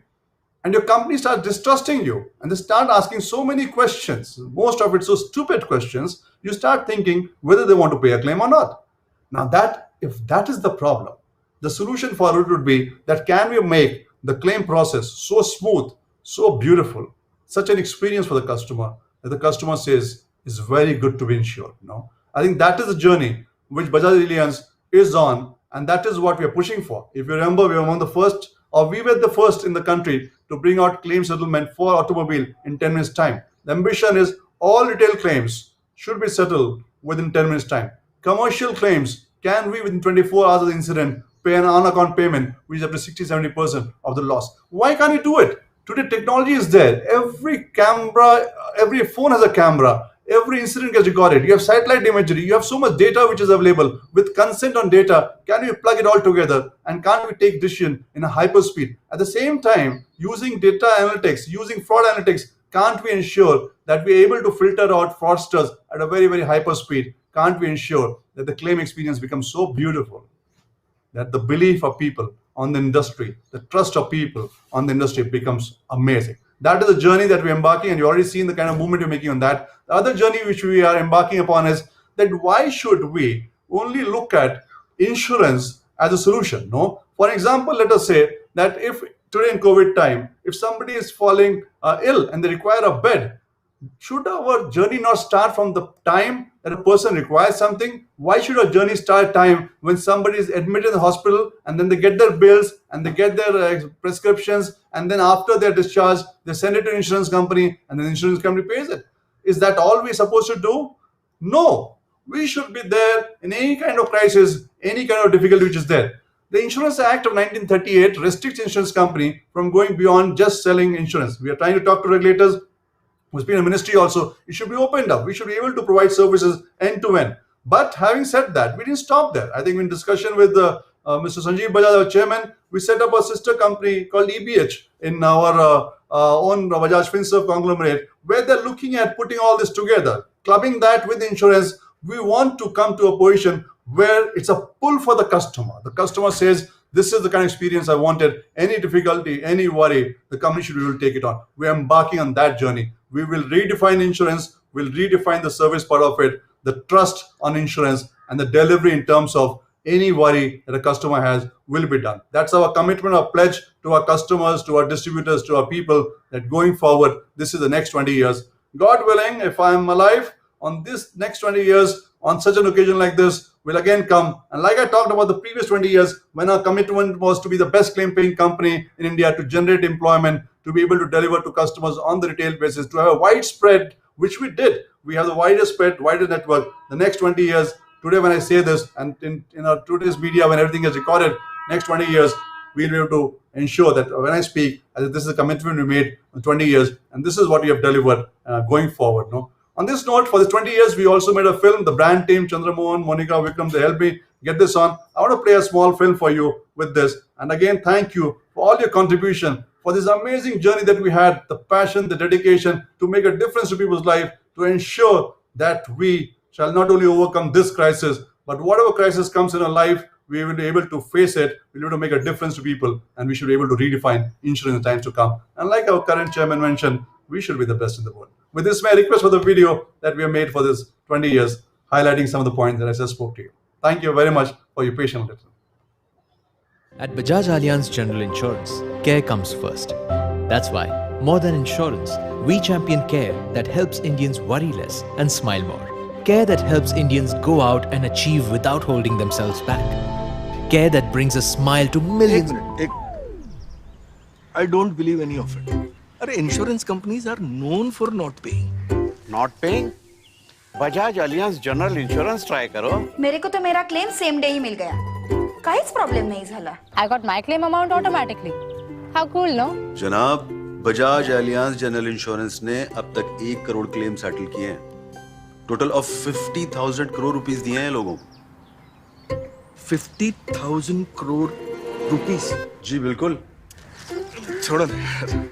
and your company starts distrusting you, and they start asking so many questions, most of it so stupid questions, you start thinking whether they want to pay a claim or not. Now that, if that is the problem, the solution for it would be that can we make the claim process so smooth, so beautiful, such an experience for the customer that the customer says is very good to be insured. I think that is the journey which Bajaj Allianz is on, and that is what we are pushing for. If you remember, we were among the first, or we were the first in the country to bring out claim settlement for automobile in 10 minutes time. The ambition is all retail claims should be settled within 10 minutes time. Commercial claims can be within 24 hours of the incident pay an on-account payment which is up to 60-70% of the loss. Why can't you do it? Today technology is there. Every camera, every phone has a camera. Every incident gets recorded. You have satellite imagery. You have so much data which is available. With consent on data, can we plug it all together? And can we take decision in a hyper speed? At the same time, using data analytics, using fraud analytics, can't we ensure that we're able to filter out fraudsters at a very, very hyper speed? Can't we ensure that the claim experience becomes so beautiful that the belief of people on the industry, the trust of people on the industry becomes amazing? That is the journey that we're embarking, and you already seen the kind of movement we're making on that. The other journey which we are embarking upon is that why should we only look at insurance as a solution? No. For example, let us say that if today in COVID time, if somebody is falling ill and they require a bed, should our journey not start from the time that a person requires something? Why should our journey start time when somebody is admitted in the hospital and then they get their bills and they get their prescriptions, and then after they're discharged, they send it to an insurance company and the insurance company pays it? Is that all we're supposed to do? No. We should be there in any kind of crisis, any kind of difficulty which is there. The Insurance Act of 1938 restricts insurance company from going beyond just selling insurance. We are trying to talk to regulators who's been a ministry also. It should be opened up. We should be able to provide services end to end. But having said that, we didn't stop there. I think in discussion with Mr. Sanjeev Bajaj, our chairman, we set up a sister company called EBH in our own Bajaj FinServ conglomerate, where they're looking at putting all this together, clubbing that with insurance. We want to come to a position where it's a pull for the customer. The customer says, this is the kind of experience I wanted. Any difficulty, any worry, the company should be able to take it on. We're embarking on that journey. We will redefine insurance, we'll redefine the service part of it, the trust on insurance, and the delivery in terms of any worry that a customer has will be done. That's our commitment, our pledge to our customers, to our distributors, to our people, that going forward, this is the next 20 years. God willing, if I'm alive, on this next 20 years, on such an occasion like this, will again come. And like I talked about the previous 20 years, when our commitment was to be the best claim paying company in India, to generate employment, to be able to deliver to customers on the retail basis, to have a widespread, which we did. We have the widest spread, wider network. The next 20 years, today when I say this, and in our today's media, when everything is recorded, next 20 years, we'll be able to ensure that when I speak, this is a commitment we made in 20 years, and this is what we have delivered going forward. No? On this note, for the 20 years, we also made a film. The brand team, Chandramohan, Monica, Vikram, they helped me get this on. I want to play a small film for you with this. And again, thank you for all your contribution, for this amazing journey that we had, the passion, the dedication to make a difference to people's life, to ensure that we shall not only overcome this crisis, but whatever crisis comes in our life, we will be able to face it, we'll be able to make a difference to people, and we should be able to redefine insurance in the times to come. And like our current chairman mentioned, we should be the best in the world. With this, may I request for the video that we have made for this 20 years, highlighting some of the points that I just spoke to you. Thank you very much for your patience. At Bajaj Allianz General Insurance, care comes first. That's why, more than insurance, we champion care that helps Indians worry less and smile more. Care that helps Indians go out and achieve without holding themselves back. Care that brings a smile to millions. I don't believe any of it. Our insurance companies are known for not paying. Not paying? Bajaj alliance general insurance try करो. मेरे को तो मेरा claim same day ही मिल गया. काहीच problem नहीं झाला. I got my claim amount automatically. How cool, no? जनाब, बजाज अलियांस जनरल इंश्योरेंस ने अब तक 1 करोड़ क्लेम सेटल किए हैं. टोटल ऑफ 50,000 करोड़ रुपीस दिए हैं लोगों को. 50,000 करोड़ रुपीस? जी बिल्कुल. छोड़ो ना यार.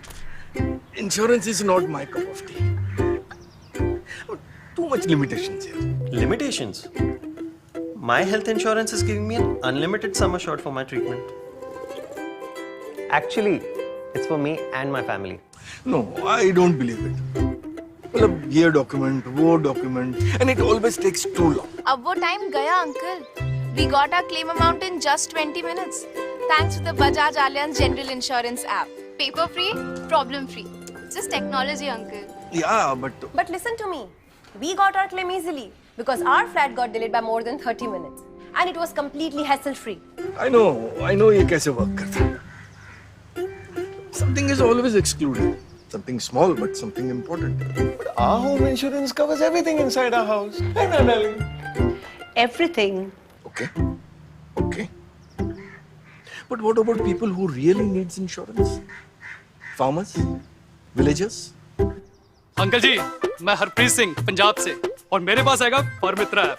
Insurance is not my cup of tea. Too much limitations here. Limitations? My health insurance is giving me an unlimited sum assured for my treatment. Actually, it's for me and my family. No, I don't believe it. मतलब ये document, वो document, and it always takes too long. अब वो time गया uncle. We got our claim amount in just 20 minutes. Thanks to the Bajaj Allianz General Insurance app. Paper free, problem free. Just technology, uncle. Yeah, but... But listen to me. We got our claim easily because our flight got delayed by more than 30 minutes. And it was completely hassle-free. I know ये कैसे work करता है. Something is always excluded. Something small, but something important. But our home insurance covers everything inside our house. And darling. Everything. Okay. But what about people who really needs insurance? Farmers? Villagers? Uncle ji, मैं हरप्रीत सिंह पंजाब से और मेरे पास आएगा Farmitra app,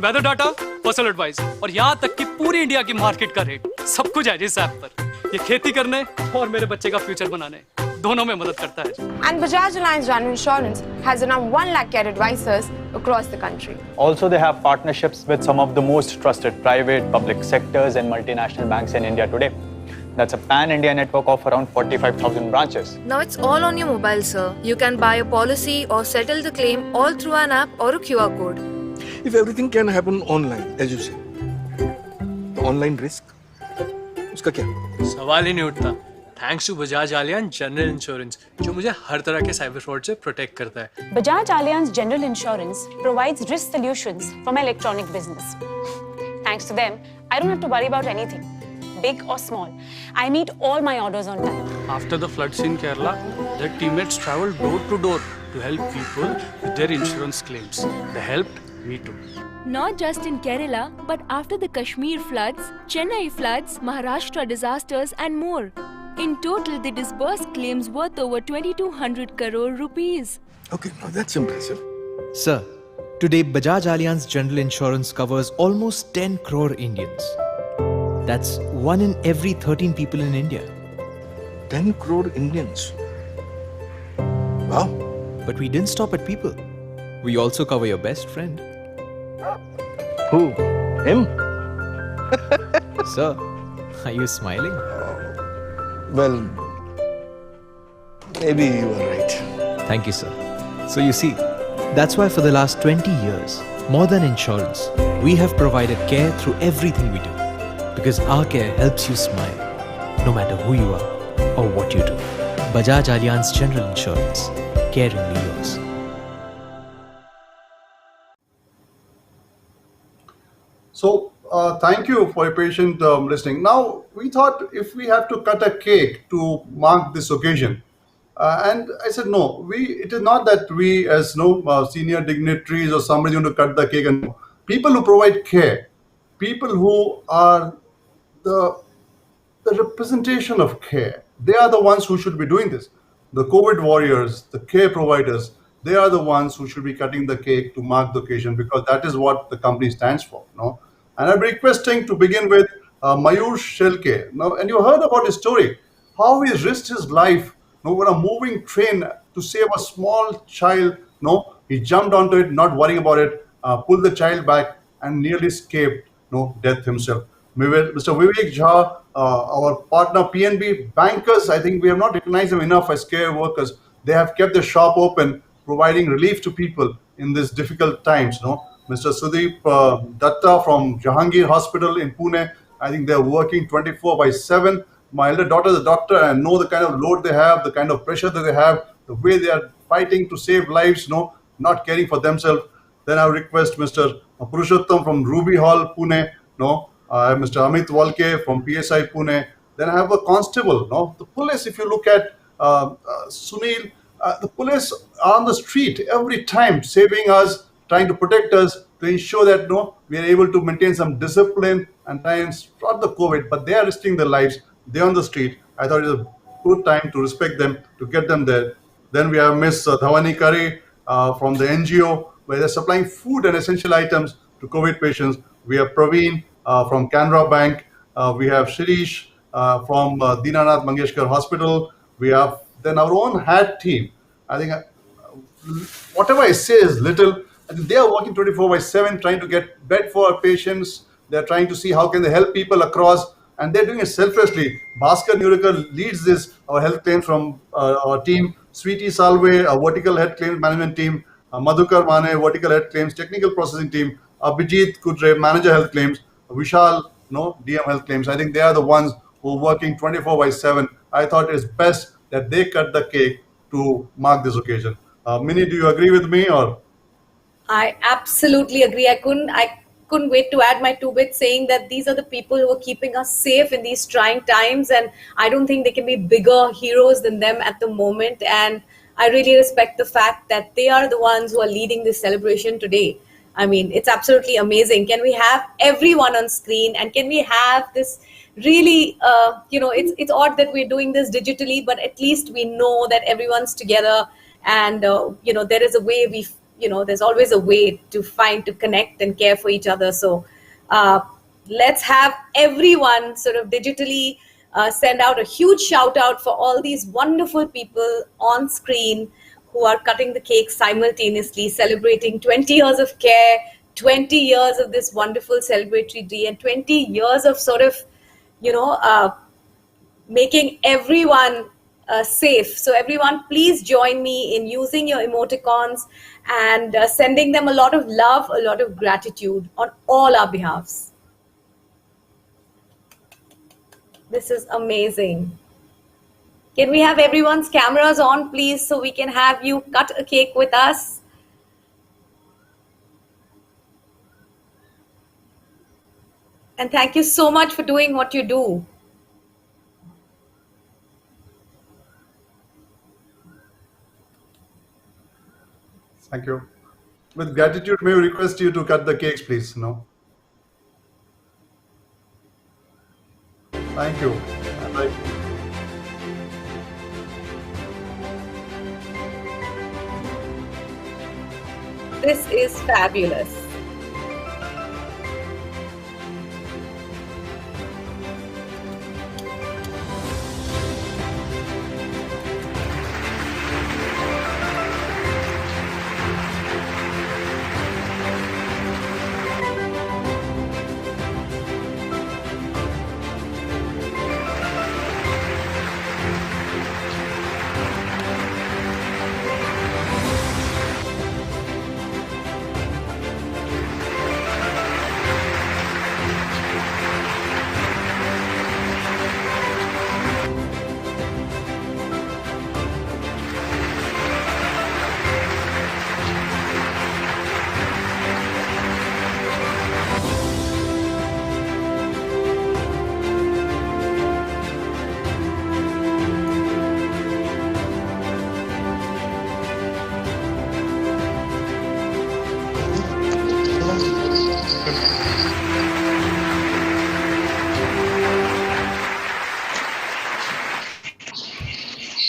weather data, personal advice और यहाँ तक कि पूरी इंडिया की मार्केट का रेट सब कुछ है इस ऐप पर. ये खेती करने और मेरे बच्चे का फ्यूचर बनाने दोनों में मदद करता है. And Bajaj Allianz General Insurance has around 1 lakh care advisors across the country. Also, they have partnerships with some of the most trusted private, public sectors and multinational banks in India today. That's a pan-India network of around 45,000 branches. Now it's all on your mobile, sir. You can buy a policy or settle the claim all through an app or a QR code. If everything can happen online, as you say, the online risk, उसका क्या? सवाल ही नहीं उठता. Thanks to Bajaj Allianz General Insurance, जो मुझे हर तरह के cyber fraud से प्रोटेक्ट करता है. Bajaj Allianz General Insurance provides risk solutions for my electronic business. Thanks to them, I don't have to worry about anything, big or small. I meet all my orders on time. After the floods in Kerala, their teammates traveled door to door to help people with their insurance claims. They helped me too. Not just in Kerala, but after the Kashmir floods, Chennai floods, Maharashtra disasters and more. In total, they disbursed claims worth over 2,200 crore rupees. Okay, now that's impressive. Sir, today Bajaj Allianz General Insurance covers almost 10 crore Indians. That's 1 in every 13 people in India. 10 crore Indians. Wow. But we didn't stop at people. We also cover your best friend. Who? Him? Sir, are you smiling? Well, maybe you are right. Thank you, sir. So you see, that's why for the last 20 years, more than insurance, we have provided care through everything we do. Because our care helps you smile, no matter who you are or what you do. Bajaj Allianz General Insurance, caringly yours. So, thank you for your patient listening. Now, we thought if we have to cut a cake to mark this occasion, and I said no. It is not that we, as senior dignitaries or somebody, going to cut the cake. And people who provide care, people who are the the representation of care. They are the ones who should be doing this. The COVID warriors, the care providers, they are the ones who should be cutting the cake to mark the occasion because that is what the company stands for. No, and I'm requesting to begin with Mayur Shelke. Now, and you heard about his story, how he risked his life, on a moving train to save a small child. No, he jumped onto it, not worrying about it, pulled the child back, and nearly escaped death himself. Mr. Vivek Jha, our partner PNB bankers, I think we have not recognized them enough as care workers. They have kept the shop open, providing relief to people in these difficult times. No, Mr. Sudeep Datta from Jahangir Hospital in Pune, I think they're working 24 by 7. My elder daughter is a doctor, and I know the kind of load they have, the kind of pressure that they have, the way they are fighting to save lives, not caring for themselves. Then I request Mr. Purushottam from Ruby Hall, Pune, Mr. Amit Walke from PSI Pune. Then I have a constable, the police. If you look at Sunil, the police are on the street every time, saving us, trying to protect us, to ensure that we are able to maintain some discipline and try and stop the COVID. But they are risking their lives. They're on the street. I thought it was a good time to respect them, to get them there. Then we have Miss Dhawani Kari from the NGO, where they're supplying food and essential items to COVID patients. We have Praveen from Canara Bank. We have Shirish from Dinanath Mangeshkar Hospital. We have then our own HAT team. I think whatever I say is little. I think they are working 24 by 7, trying to get bed for our patients. They're trying to see how can they help people across, and they're doing it selflessly. Bhaskar Nurikar leads this, our health claims from our team. Sweetie Salve, our vertical health claims management team. Madhukar Mane, vertical health claims technical processing team. Abhijit Kudre, manager health claims. Vishal, DM health claims. I think they are the ones who are working 24 by 7. I thought it's best that they cut the cake to mark this occasion. Minnie, do you agree with me or? I absolutely agree. I couldn't wait to add my two bits saying that these are the people who are keeping us safe in these trying times, and I don't think there can be bigger heroes than them at the moment. And I really respect the fact that they are the ones who are leading this celebration today. I mean, it's absolutely amazing. Can we have everyone on screen, and can we have this really, it's odd that we're doing this digitally, but at least we know that everyone's together, and there is a way there's always a way to connect and care for each other. So uh, let's have everyone sort of digitally send out a huge shout out for all these wonderful people on screen who are cutting the cake simultaneously, celebrating 20 years of care, 20 years of this wonderful celebratory day, and 20 years of sort of, making everyone safe. So everyone, please join me in using your emoticons and sending them a lot of love, a lot of gratitude on all our behalves. This is amazing. Can we have everyone's cameras on, please, so we can have you cut a cake with us? And thank you so much for doing what you do. Thank you. With gratitude, may we request you to cut the cakes, please? Thank you. This is fabulous.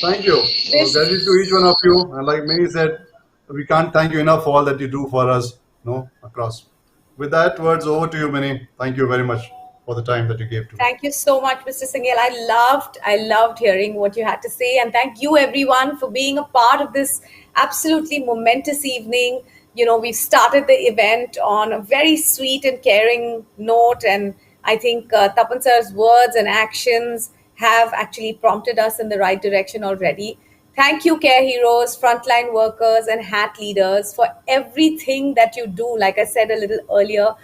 Thank you. So This gratitude to each one of you. And like many said, we can't thank you enough for all that you do for us, across. With that, words over to you, Mini. Thank you very much for the time that you gave to me. Thank you so much, Mr. Singhal. I loved hearing what you had to say, and thank you everyone for being a part of this absolutely momentous evening. We've started the event on a very sweet and caring note, and I think Tapan sir's words and actions have actually prompted us in the right direction already. Thank you, care heroes, frontline workers, and hat leaders for everything that you do. Like I said a little earlier,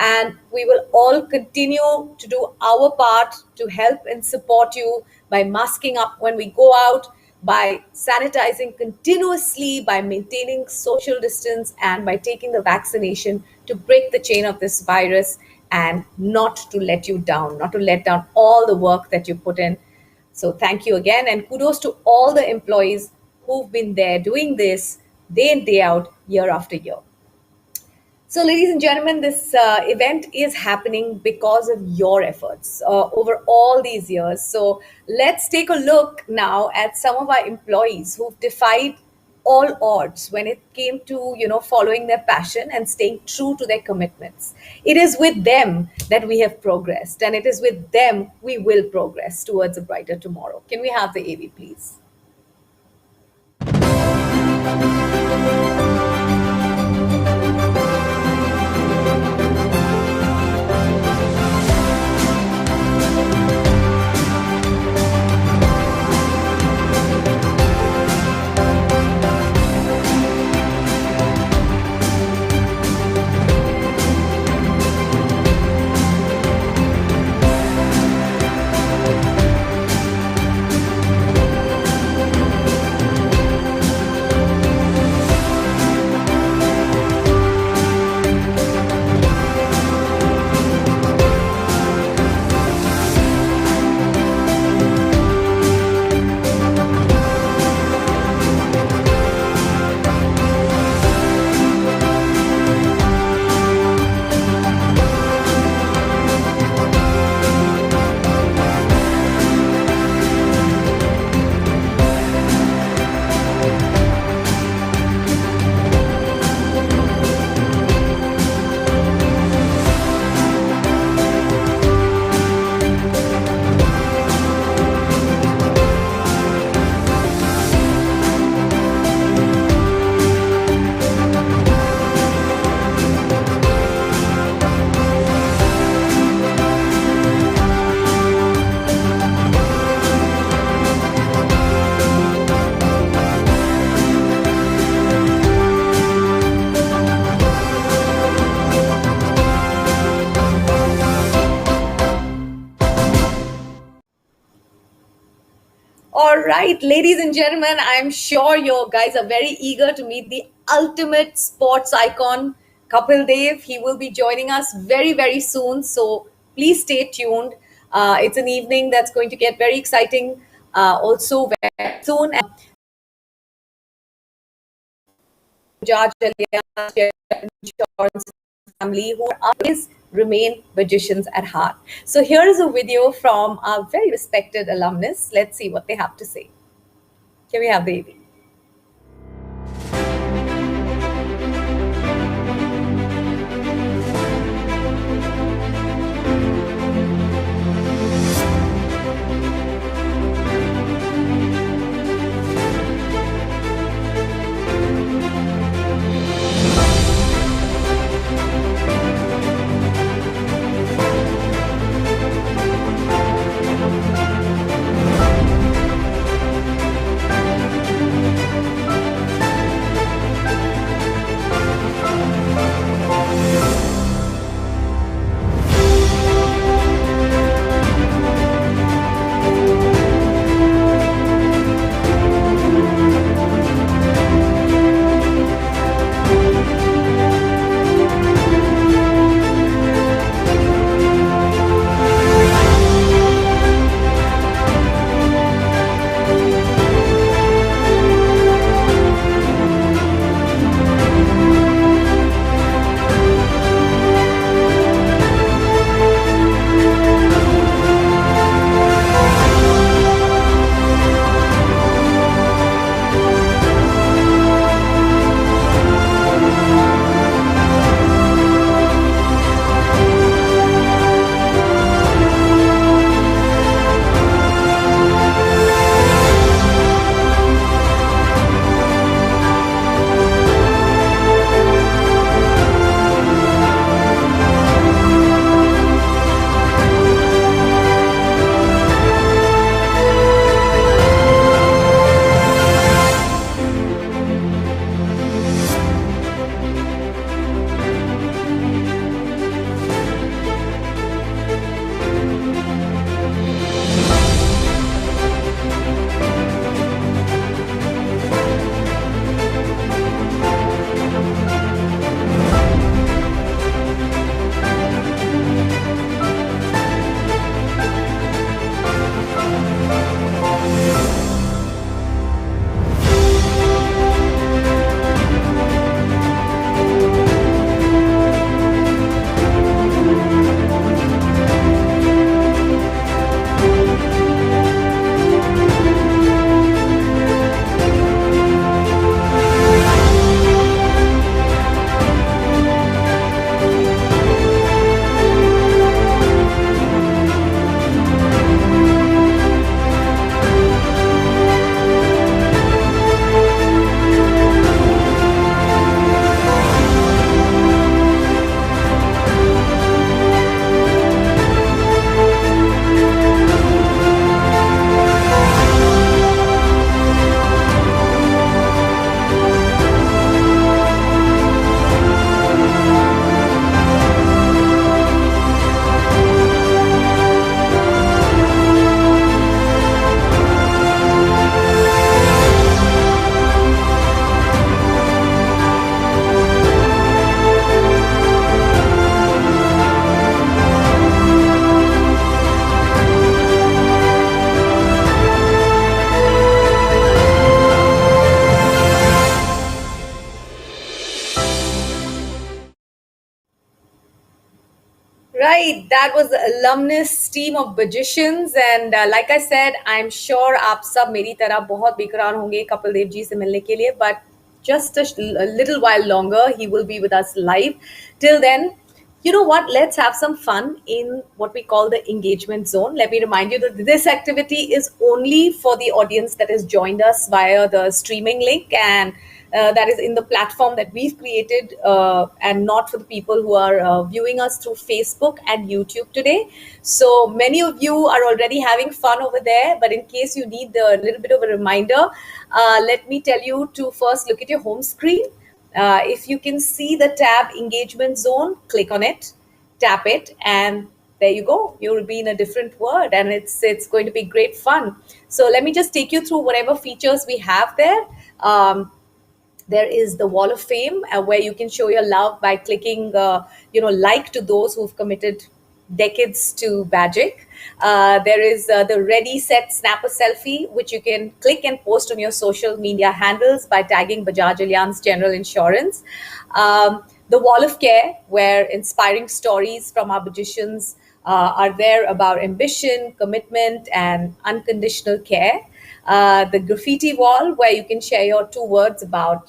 and we will all continue to do our part to help and support you by masking up when we go out, by sanitizing continuously, by maintaining social distance, and by taking the vaccination to break the chain of this virus and not to let you down, not to let down all the work that you put in. So thank you again, and kudos to all the employees who've been there doing this day in, day out, year after year. So, ladies and gentlemen, this event is happening because of your efforts over all these years. So, let's take a look now at some of our employees who've defied all odds when it came to following their passion and staying true to their commitments. It is with them that we have progressed, and it is with them we will progress towards a brighter tomorrow. Can we have the AV, please? All right, ladies and gentlemen, I'm sure you guys are very eager to meet the ultimate sports icon, Kapil Dev. He will be joining us very, very soon. So please stay tuned. It's an evening that's going to get very exciting also very soon. Bajaj Insurance family who always remain magicians at heart. So here is a video from our very respected alumnus. Let's see what they have to say. Can we have the AV? right, that was the alumnus team of Bajicians, and like I said, I'm sure आप सब मेरी तरह बहुत बेकरार होंगे कपिल देव जी से मिलने के लिए, but just a little while longer, he will be with us live. Till then, you know what? Let's have some fun in what we call the engagement zone. Let me remind you that this activity is only for the audience that has joined us via the streaming link, and that is in the platform that we've created, and not for the people who are viewing us through Facebook and YouTube today. So many of you are already having fun over there, but in case you need a little bit of a reminder, let me tell you to first look at your home screen. If you can see the tab engagement zone, click on it, tap it, and there you go. You'll be in a different world, and it's going to be great fun. So let me just take you through whatever features we have there. There is the wall of fame, where you can show your love by clicking like to those who've committed decades to Bajaj. There is the ready set snap a selfie, which you can click and post on your social media handles by tagging Bajaj Allianz General Insurance. The wall of care, where inspiring stories from our magicians are there about ambition, commitment, and unconditional care. The graffiti wall, where you can share your 2 words about,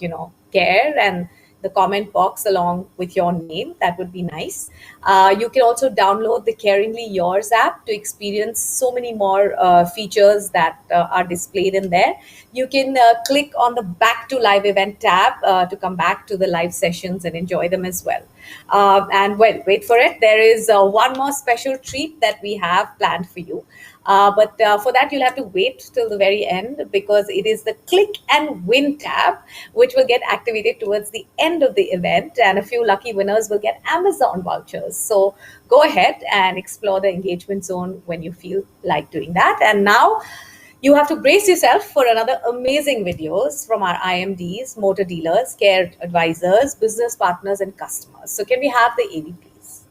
care, and the comment box along with your name. That would be nice. You can also download the Caringly Yours app to experience so many more features that are displayed in there. You can click on the Back to Live event tab to come back to the live sessions and enjoy them as well. And well, wait for it. There is one more special treat that we have planned for you. But for that, you'll have to wait till the very end, because it is the Click and Win tab, which will get activated towards the end of the event, and a few lucky winners will get Amazon vouchers. So go ahead and explore the engagement zone when you feel like doing that. And now you have to brace yourself for another amazing videos from our IMDs, motor dealers, care advisors, business partners, and customers. So can we have the AV, please?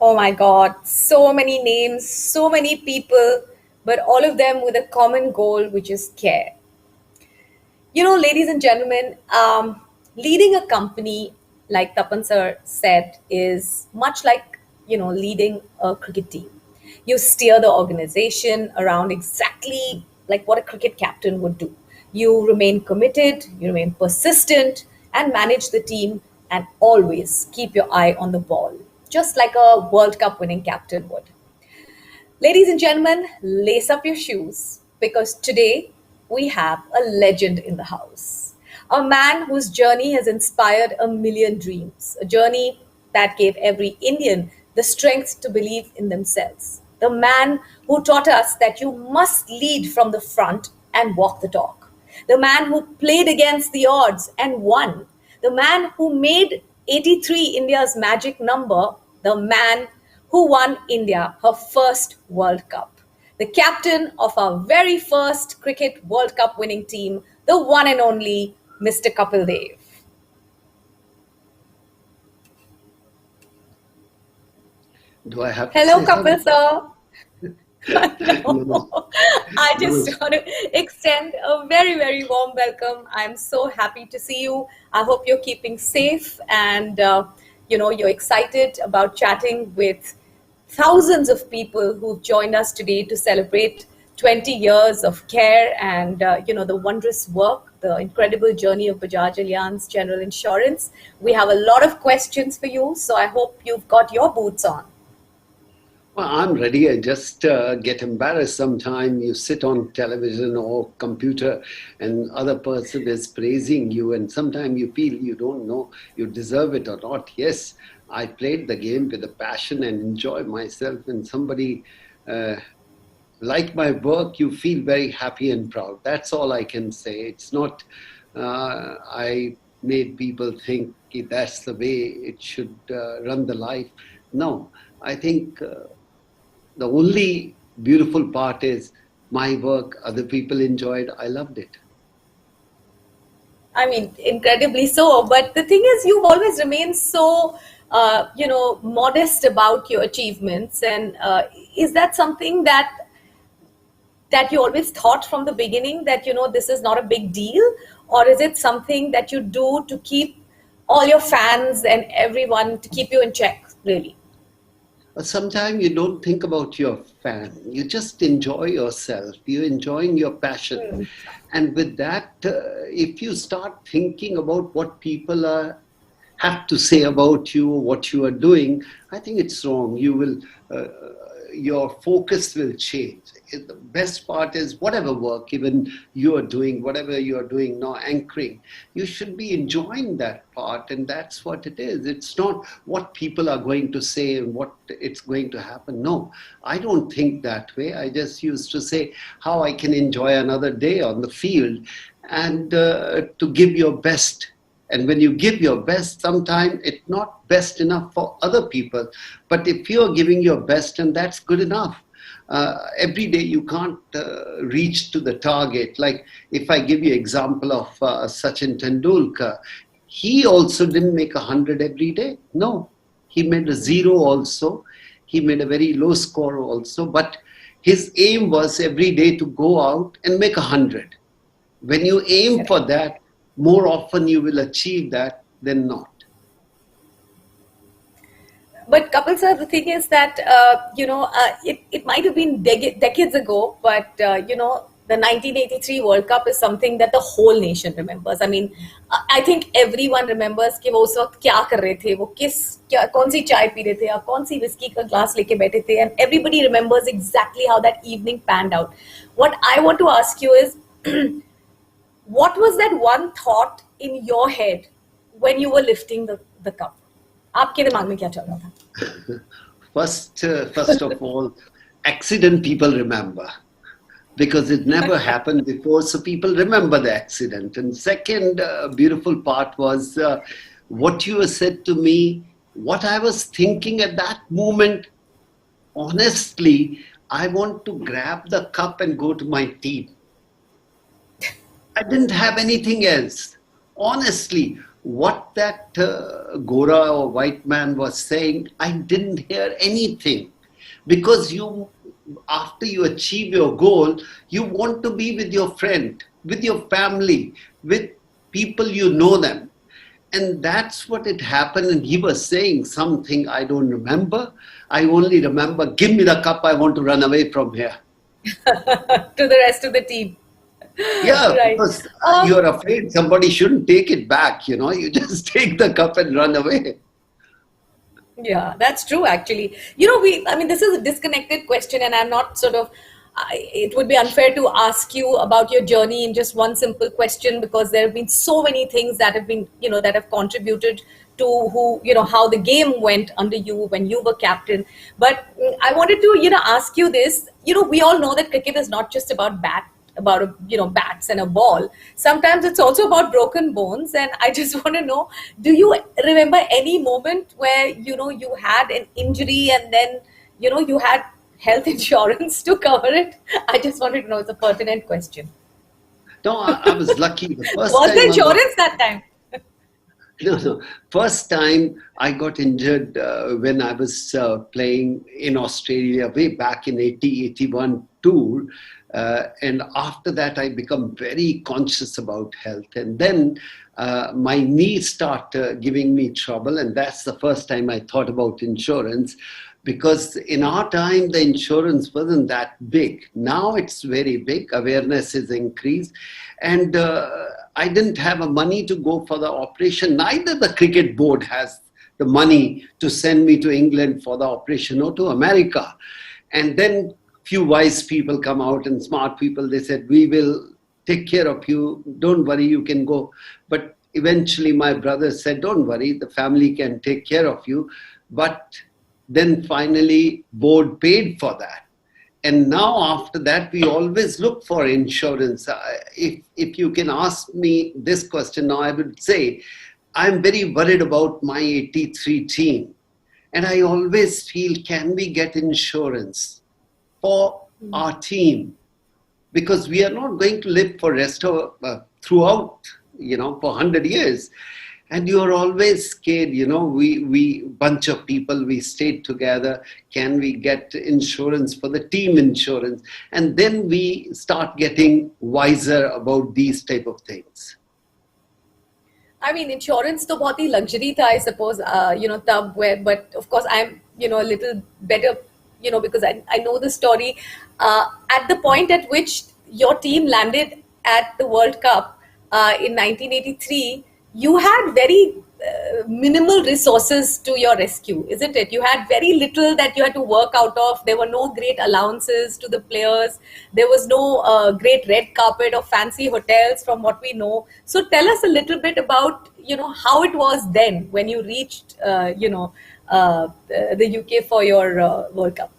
Oh my God, so many names, so many people, but all of them with a common goal, which is care. Ladies and gentlemen, leading a company, like Tapan sir said, is much like, leading a cricket team. You steer the organization around exactly like what a cricket captain would do. You remain committed, you remain persistent, and manage the team, and always keep your eye on the ball, just like a World Cup winning captain would. Ladies and gentlemen, lace up your shoes because today we have a legend in the house. A man whose journey has inspired a million dreams, a journey that gave every Indian the strength to believe in themselves. The man who taught us that you must lead from the front and walk the talk. The man who played against the odds and won. The man who made 83 India's magic number. The man who won India her first World Cup. The captain of our very first Cricket World Cup winning team, the one and only Mr. Kapil Dev. Do I have to Hello, say Kapil something? sir. No, I no. just want to extend a very, very warm welcome. I'm so happy to see you. I hope you're keeping safe and you're excited about chatting with thousands of people who've joined us today to celebrate 20 years of care and the wondrous work, the incredible journey of Bajaj Allianz General Insurance. We have a lot of questions for you, so I hope you've got your boots on. Well, I'm ready. I just get embarrassed sometime. You sit on television or computer and other person is praising you and sometimes you feel you don't know you deserve it or not. Yes, I played the game with a passion and enjoy myself and somebody like my work, you feel very happy and proud. That's all I can say. It's not, I made people think that's the way it should run the life. No, I think the only beautiful part is my work, other people enjoyed, I loved it. I mean, incredibly so. But the thing is, you've always remained so, modest about your achievements. And is that something that you always thought from the beginning that this is not a big deal, or is it something that you do to keep all your fans and everyone to keep you in check, really? Sometimes you don't think about your fan. You just enjoy yourself. You're enjoying your passion. And with that, if you start thinking about what people have to say about you, what you are doing, I think it's wrong. You will, your focus will change. The best part is whatever work, even you are doing, whatever you are doing now, anchoring, you should be enjoying that part, and that's what it is. It's not what people are going to say and what it's going to happen. No, I don't think that way. I just used to say how I can enjoy another day on the field and to give your best. And when you give your best, sometimes it's not best enough for other people. But if you're giving your best, and that's good enough. Every day you can't reach to the target. Like if I give you example of Sachin Tendulkar, he also didn't make 100 every day. No, he made a 0 also. He made a very low score also. But his aim was every day to go out and make 100. When you aim for that, more often you will achieve that than not. But Kapil sir, the thing is that it might have been decades ago, but the 1983 World Cup is something that the whole nation remembers. I mean, I think everyone remembers कि वो उस वक्त क्या कर रहे थे, वो कौन सी चाय पी रहे थे, या कौन सी विस्की का ग्लास लेके बैठे थे, and everybody remembers exactly how that evening panned out. What I want to ask you is, what was that one thought in your head when you were lifting the cup? आपके दिमाग में क्या चल रहा था? First of all, accident people remember because it never happened before, so people remember the accident. And second beautiful part was what you said to me, what I was thinking at that moment. Honestly, I want to grab the cup and go to my team. I didn't have anything else. Honestly, what that Gora or white man was saying, I didn't hear anything. Because you, after you achieve your goal, you want to be with your friend, with your family, with people you know them. And that's what it happened. And he was saying something I don't remember. I only remember, give me the cup, I want to run away from here. To the rest of the team. Yeah, Right. because you're afraid somebody shouldn't take it back, you know, you just take the cup and run away. Yeah, that's true, actually. I mean, this is a disconnected question, and I'm not sort of, it would be unfair to ask you about your journey in just one simple question, because there have been so many things that have been, that have contributed to how the game went under you when you were captain. But I wanted to, ask you this. We all know that cricket is not just about bats and a ball. Sometimes it's also about broken bones, and I just want to know, do you remember any moment where you had an injury and then you had health insurance to cover it? I just wanted to know. It's a pertinent question. No, I was lucky. The first Was time there I got insurance that time? No. First time I got injured when I was playing in Australia way back in 80-81 tour. And after that, I become very conscious about health. And then my knees start giving me trouble. And that's the first time I thought about insurance. Because in our time, the insurance wasn't that big. Now it's very big. Awareness is increased. And I didn't have a money to go for the operation. Neither the cricket board has the money to send me to England for the operation or to America. And then few wise people come out and smart people. They said, we will take care of you. Don't worry, you can go. But eventually my brother said, don't worry, the family can take care of you. But then finally board paid for that. And now after that, we always look for insurance. If you can ask me this question now, I would say, I'm very worried about my 83 team. And I always feel, can we get insurance for our team? Because we are not going to live for rest of, throughout, for 100 years. And you're always scared, we bunch of people, we stayed together. Can we get insurance for the team insurance? And then we start getting wiser about these type of things. I mean, insurance to बहुत ही luxury था, I suppose, तब where, but of course I'm, a little better, because I know the story. At the point at which your team landed at the World Cup in 1983, you had very minimal resources to your rescue, isn't it? You had very little that you had to work out of. There were no great allowances to the players. There was no great red carpet or fancy hotels from what we know. So tell us a little bit about, how it was then when you reached, the UK for your World Cup.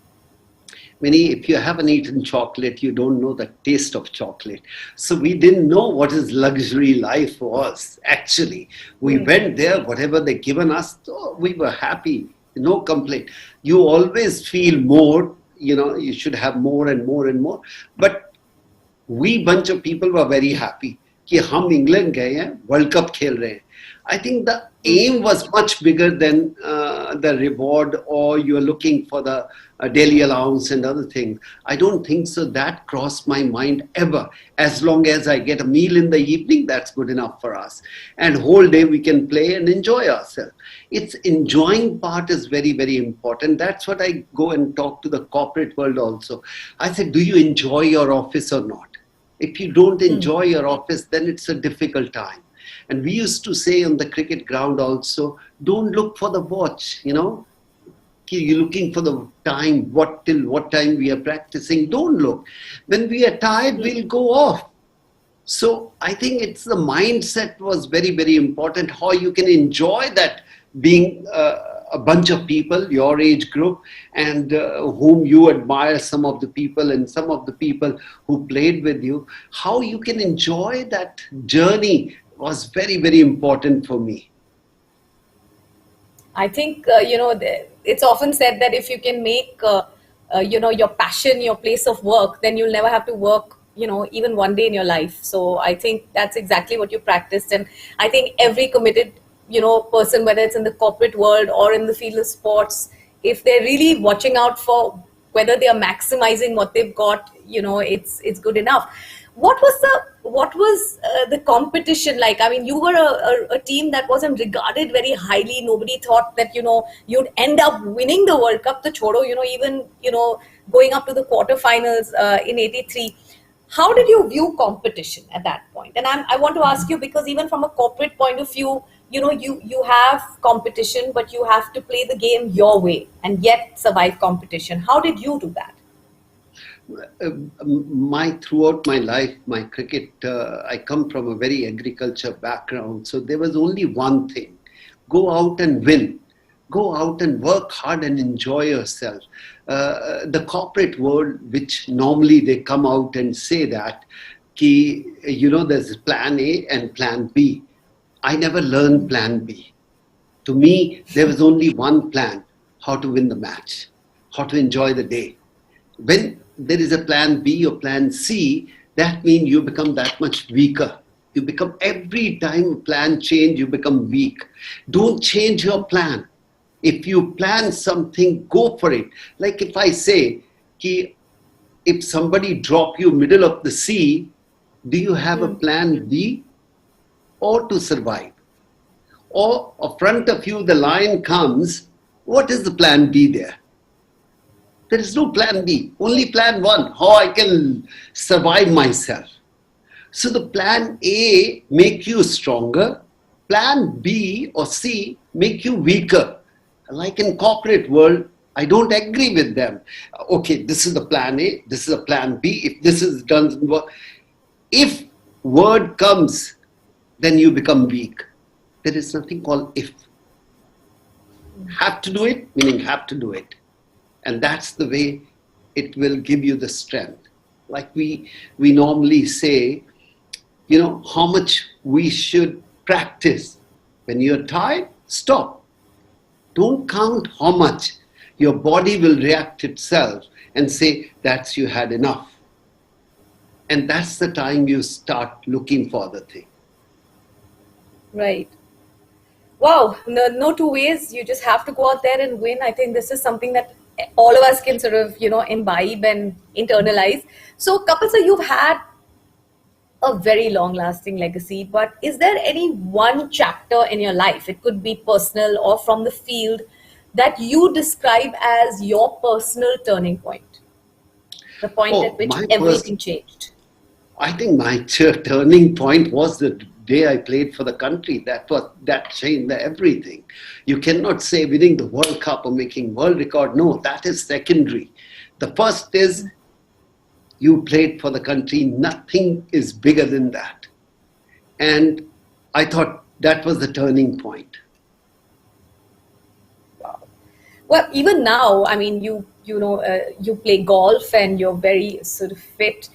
Many, if you haven't eaten chocolate, you don't know the taste of chocolate. So we didn't know what his luxury life was, actually. We went there, whatever they given us, we were happy, no complaint. You always feel more, you should have more and more and more. But we bunch of people were very happy कि हम England गए हैं, world cup खेल रहे हैं. I think the aim was much bigger than the reward, or you're looking for the daily allowance and other things. I don't think so. That crossed my mind ever. As long as I get a meal in the evening, that's good enough for us. And whole day we can play and enjoy ourselves. It's enjoying part is very, very important. That's what I go and talk to the corporate world also. I said, do you enjoy your office or not? If you don't enjoy your office, then it's a difficult time. And we used to say on the cricket ground also, don't look for the watch, you're looking for the time, till what time we are practicing. Don't look. When we are tired, we'll go off. So I think it's the mindset was very, very important, how you can enjoy that being a bunch of people, your age group, and whom you admire, some of the people and some of the people who played with you, how you can enjoy that journey was very, very important for me. I think, it's often said that if you can make, your passion your place of work, then you'll never have to work even one day in your life. So I think that's exactly what you practiced. And I think every committed, person, whether it's in the corporate world or in the field of sports, if they're really watching out for whether they are maximizing what they've got, it's good enough. What was the competition like? I mean, you were a team that wasn't regarded very highly. Nobody thought that you'd end up winning the World Cup. The chodo, even going up to the quarterfinals in '83. How did you view competition at that point? And I want to ask you, because even from a corporate point of view, you have competition, but you have to play the game your way and yet survive competition. How did you do that? Throughout my life, my cricket, I come from a very agriculture background. So there was only one thing: go out and win. Go out and work hard and enjoy yourself. The corporate world, which normally they come out and say that, there's plan A and plan B. I never learned plan B. To me, there was only one plan: how to win the match, how to enjoy the day. When there is a plan B or plan C, that means you become that much weaker. You become, every time plan change, you become weak. Don't change your plan. If you plan something, go for it. Like if I say, if somebody drop you middle of the sea, do you have a plan B or to survive? Or in front of you, the lion comes, what is the plan B there? There is no plan B, only plan one, how I can survive myself. So the plan A make you stronger, plan B or C make you weaker. Like in corporate world, I don't agree with them. Okay, this is the plan A, this is a plan B. If this is done, if word comes, then you become weak. There is nothing called if. Have to do it, meaning have to do it. And that's the way it will give you the strength. Like we normally say, how much we should practice. When you're tired, stop. Don't count how much. Your body will react itself and say, that's you had enough. And that's the time you start looking for the thing. Right. Wow. No two ways. You just have to go out there and win. I think this is something that all of us can sort of, imbibe and internalize. So, Kapil sir, you've had a very long-lasting legacy, but is there any one chapter in your life, it could be personal or from the field, that you describe as your personal turning point? The point at which everything changed. I think my turning point was the day I played for the country. That changed everything. You cannot say winning the World Cup or making world record. No, that is secondary. The first is you played for the country. Nothing is bigger than that. And I thought that was the turning point. Wow. Well, even now, I mean, you play golf and you're very sort of fit.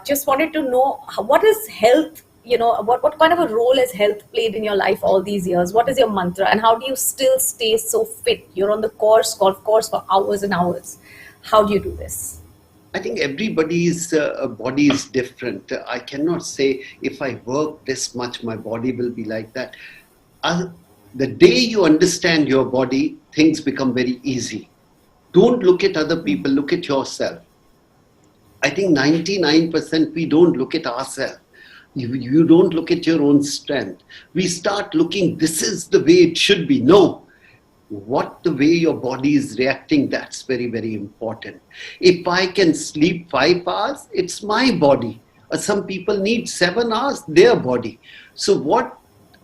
Just wanted to know, what is health? What kind of a role has health played in your life all these years? What is your mantra, and how do you still stay so fit? You're on the golf course for hours and hours. How do you do this? I think everybody's body is different. I cannot say if I work this much, my body will be like that. The day you understand your body, things become very easy. Don't look at other people, look at yourself. I think 99% we don't look at ourselves. You don't look at your own strength. We start looking, this is the way it should be. No. The way your body is reacting, that's very, very important. If I can sleep 5 hours, it's my body. Some people need 7 hours, their body. So what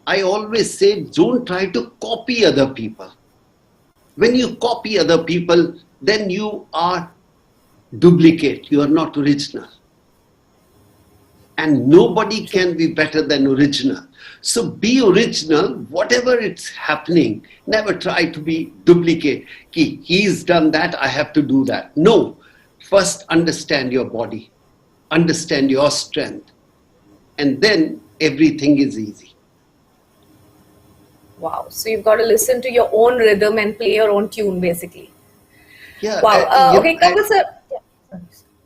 I always say, don't try to copy other people. When you copy other people, then you are duplicate, you are not original. And nobody can be better than original. So be original, whatever it's happening. Never try to be duplicate. He's done that, I have to do that. No. First understand your body. Understand your strength. And then everything is easy. Wow. So you've got to listen to your own rhythm and play your own tune, basically. Yeah. Wow. Okay, Kapil sir.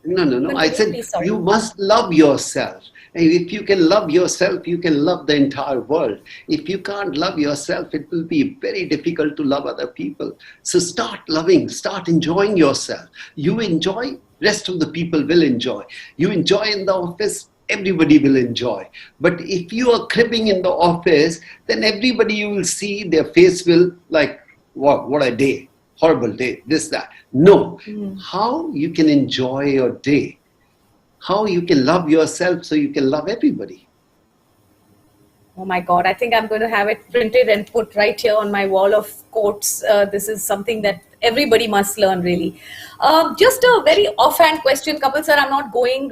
No. I Continue, said please. Sorry. you must love yourself. And if you can love yourself, you can love the entire world. If you can't love yourself, it will be very difficult to love other people. So start loving, start enjoying yourself. You enjoy, rest of the people will enjoy. You enjoy in the office, everybody will enjoy. But if you are cribbing in the office, then everybody you will see, their face will like, wow, what a day, horrible day, this, that. No, how you can enjoy your day, how you can love yourself so you can love everybody. Oh my God, I think I'm going to have it printed and put right here on my wall of quotes. This is something that everybody must learn, really. Just a very offhand question, Kapil sir. I'm not going,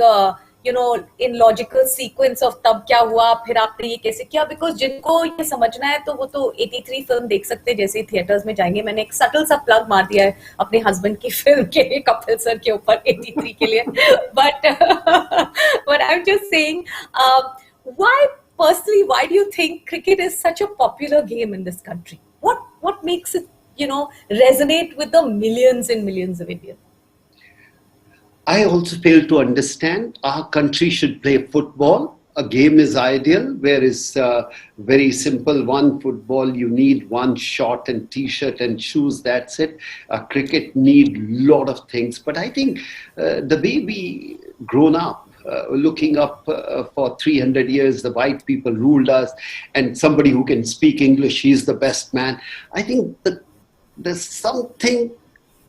in logical sequence of तब क्या हुआ, फिर आपने ये कैसे किया, because जिनको ये समझना है तो वो तो 83 फिल्म देख सकते हैं जैसे ही थिएटर्स में जाएंगे. मैंने एक सटल सा प्लग मार दिया है अपने हस्बैंड की फिल्म के लिए, कपिल सर के ऊपर 83 के लिए. But I'm just saying, why? Personally, why do you think cricket is such a popular game in this country? What makes it, resonate with the millions and millions of Indians? I also fail to understand. Our country should play football. A game is ideal, where is very simple. One football, you need one shot and t-shirt and shoes. That's it. Cricket need lot of things. But I think the way we grown up, looking up for 300 years, the white people ruled us, and somebody who can speak English, he's the best man. I think that there's something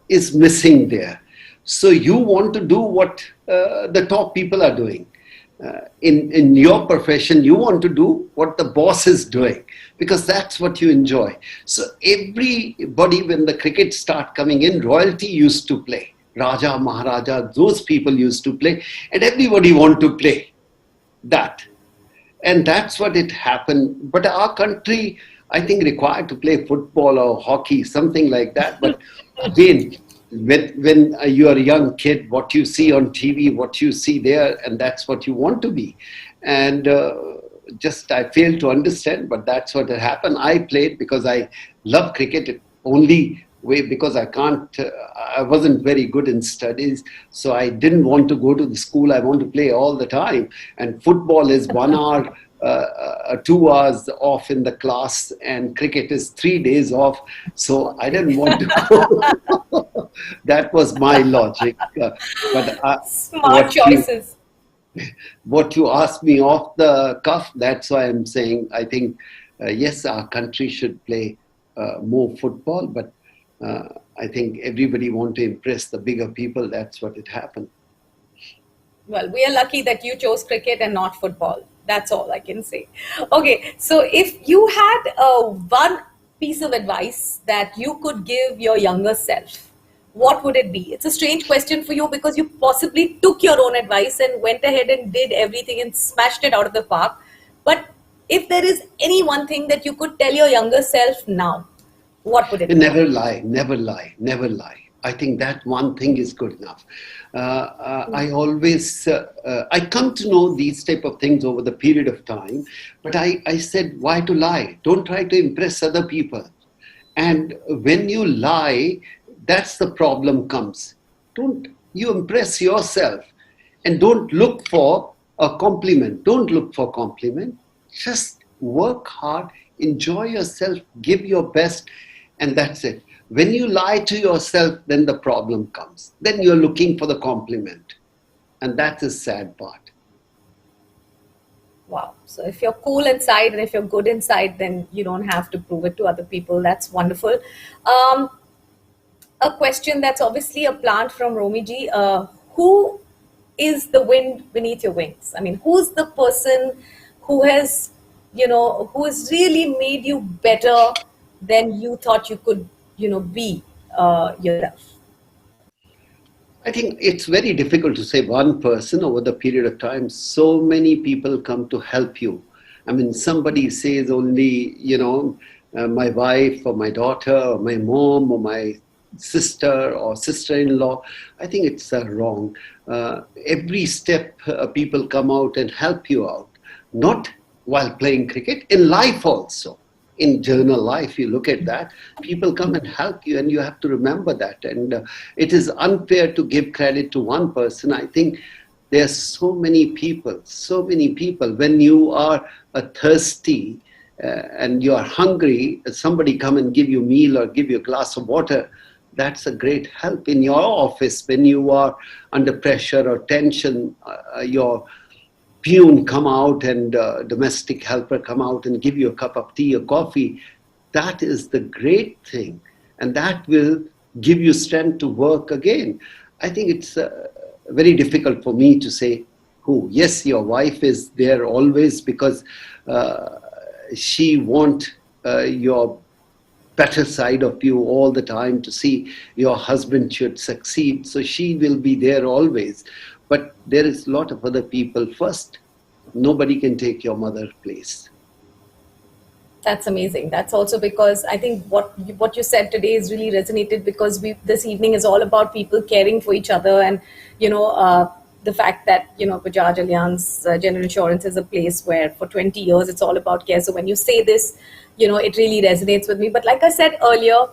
is missing there. So you want to do what the top people are doing. In your profession, you want to do what the boss is doing, because that's what you enjoy. So everybody, when the cricket start coming in, royalty used to play. Raja, Maharaja, those people used to play, and everybody want to play that. And that's what it happened. But our country, I think, required to play football or hockey, something like that. But again, when you're a young kid, what you see on TV, what you see there, and that's what you want to be. And I failed to understand, but that's what had happened. I played because I love cricket only way, because I wasn't very good in studies, so I didn't want to go to the school. I want to play all the time, and football is 1 hour, 2 hours off in the class, and cricket is 3 days off, so I didn't want to go. That was my logic. Smart choices. What you asked me off the cuff, that's why I'm saying I think, yes, our country should play more football, but I think everybody want to impress the bigger people. That's what it happened. Well, we are lucky that you chose cricket and not football. That's all I can say. Okay, so if you had one piece of advice that you could give your younger self, what would it be? It's a strange question for you because you possibly took your own advice and went ahead and did everything and smashed it out of the park. But if there is any one thing that you could tell your younger self now, what would it be? Never lie, never lie, never lie. I think that one thing is good enough. I always, I come to know these type of things over the period of time, but I said, why to lie? Don't try to impress other people. And when you lie, that's the problem comes. Don't you impress yourself, and don't look for a compliment. Don't look for compliment. Just work hard, enjoy yourself, give your best, and that's it. When you lie to yourself, then the problem comes. Then you're looking for the compliment. And that's the sad part. Wow. So if you're cool inside and if you're good inside, then you don't have to prove it to other people. That's wonderful. A question that's obviously a plant from Romiji. Who is the wind beneath your wings? I mean, who's the person who has, who has really made you better than you thought you could, be yourself? I think it's very difficult to say one person over the period of time. So many people come to help you. I mean, somebody says only, my wife or my daughter or my mom or my sister or sister-in-law. I think it's wrong. Every step people come out and help you out. Not while playing cricket, in life also. in journal life, you look at that, people come and help you, and you have to remember that. And it is unfair to give credit to one person. I think there are so many people, so many people. When you are thirsty and you are hungry, somebody come and give you a meal or give you a glass of water. That's a great help. In your office, when you are under pressure or tension, your peon come out and domestic helper come out and give you a cup of tea or coffee. That is the great thing, and that will give you strength to work again. I think it's very difficult for me to say who. Yes, your wife is there always because she wants your better side of you all the time, to see your husband should succeed. So she will be there always. But there is a lot of other people. First, nobody can take your mother's place. That's amazing. That's also because I think what you said today is really resonated, because this evening is all about people caring for each other, and the fact that Bajaj Allianz General Insurance is a place where for 20 years it's all about care. So when you say this, it really resonates with me. But like I said earlier,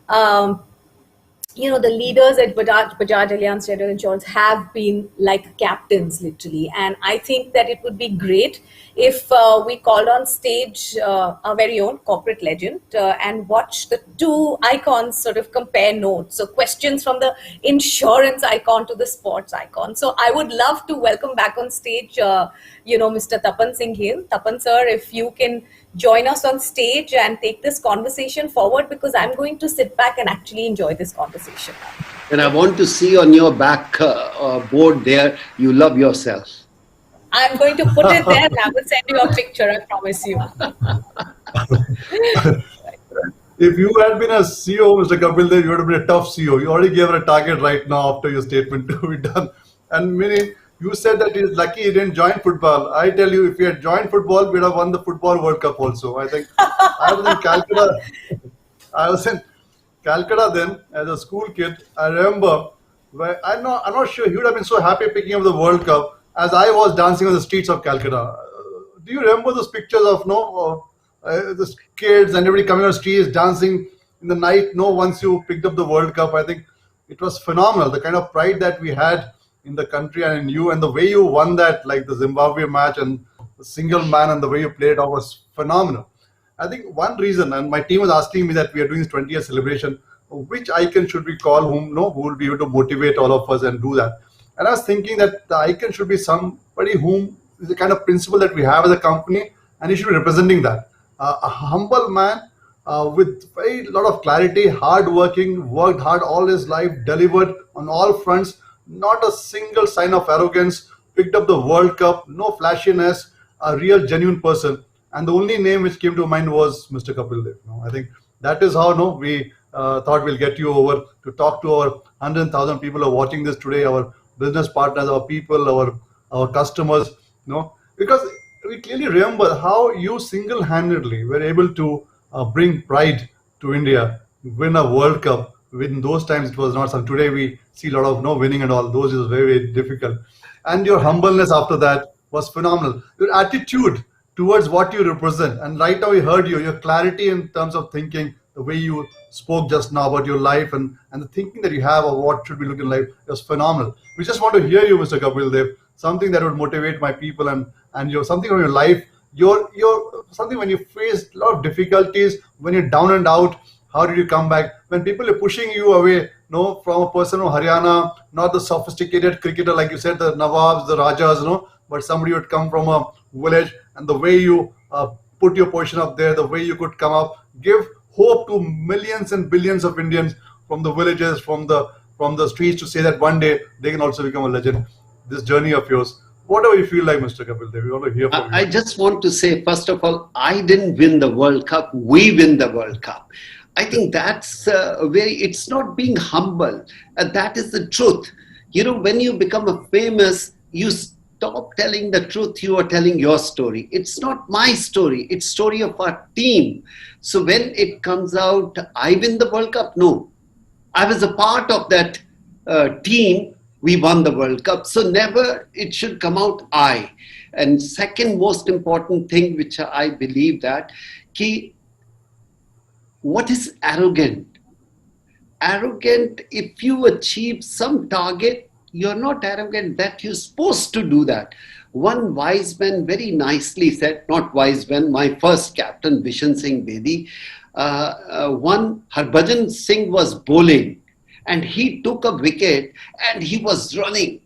the leaders at Bajaj Allianz General Insurance have been like captains, literally. And I think that it would be great if we called on stage our very own corporate legend and watch the two icons sort of compare notes. So questions from the insurance icon to the sports icon. So I would love to welcome back on stage, Mr. Tapan Singh Gill. Tapan sir, if you can join us on stage and take this conversation forward, because I'm going to sit back and actually enjoy this conversation. And I want to see on your back board there, you love yourself. I'm going to put it there and I will send you a picture, I promise you. If you had been a CEO, Mr. Kapil Dev, you would have been a tough CEO. You already gave her a target right now after your statement to be done. And meaning, you said that he's lucky he didn't join football. I tell you, if he had joined football, we'd have won the Football World Cup also. I think I was in Calcutta. I was in Calcutta then as a school kid. I remember, I'm not sure he would have been so happy picking up the World Cup as I was dancing on the streets of Calcutta. Do you remember those pictures of the kids and everybody coming on the streets dancing in the night? Once you picked up the World Cup, I think it was phenomenal. The kind of pride that we had in the country and in you, and the way you won that, like the Zimbabwe match and the single man, and the way you played it off was phenomenal. I think one reason, and my team was asking me that we are doing this 20-year celebration, which icon should we call who will be able to motivate all of us and do that. And I was thinking that the icon should be somebody whom is the kind of principle that we have as a company, and he should be representing that. A humble man with very lot of clarity, hard-working, worked hard all his life, delivered on all fronts, not a single sign of arrogance, picked up the World Cup, no flashiness, a real genuine person. And the only name which came to mind was Mr. Kapil Dev. I think that is how we thought we'll get you over to talk to our 100,000 people who are watching this today, our business partners, our people, our customers, because we clearly remember how you single-handedly were able to bring pride to India, win a World Cup. In those times, it was not some. Today, we see a lot of winning and all. Those is very, very difficult. And your humbleness after that was phenomenal. Your attitude towards what you represent. And right now, we heard your clarity in terms of thinking, the way you spoke just now about your life and the thinking that you have of what should be looking like was phenomenal. We just want to hear you, Mr. Kapil Dev, something that would motivate my people and something from your life. You're something when you faced a lot of difficulties, when you're down and out, how did you come back? When people are pushing you away, from a person from Haryana, not the sophisticated cricketer, like you said, the Nawabs, the Rajas, but somebody who would come from a village, and the way you put your position up there, the way you could come up, give hope to millions and billions of Indians from the villages, from the streets, to say that one day they can also become a legend. This journey of yours, whatever you feel like, Mr. Kapil Dev, we want to hear from you. I just want to say, first of all, I didn't win the World Cup. We win the World Cup. I think that's it's not being humble. That is the truth. When you become a famous, you stop telling the truth. You are telling your story. It's not my story. It's story of our team. So when it comes out, I win the World Cup. No, I was a part of that team. We won the World Cup. So never it should come out I. And second most important thing, which I believe that, what is arrogant? Arrogant, if you achieve some target, you're not arrogant that you're supposed to do that. One wise man very nicely said, not wise man, my first captain, Bishan Singh Bedi, one Harbhajan Singh was bowling and he took a wicket and he was running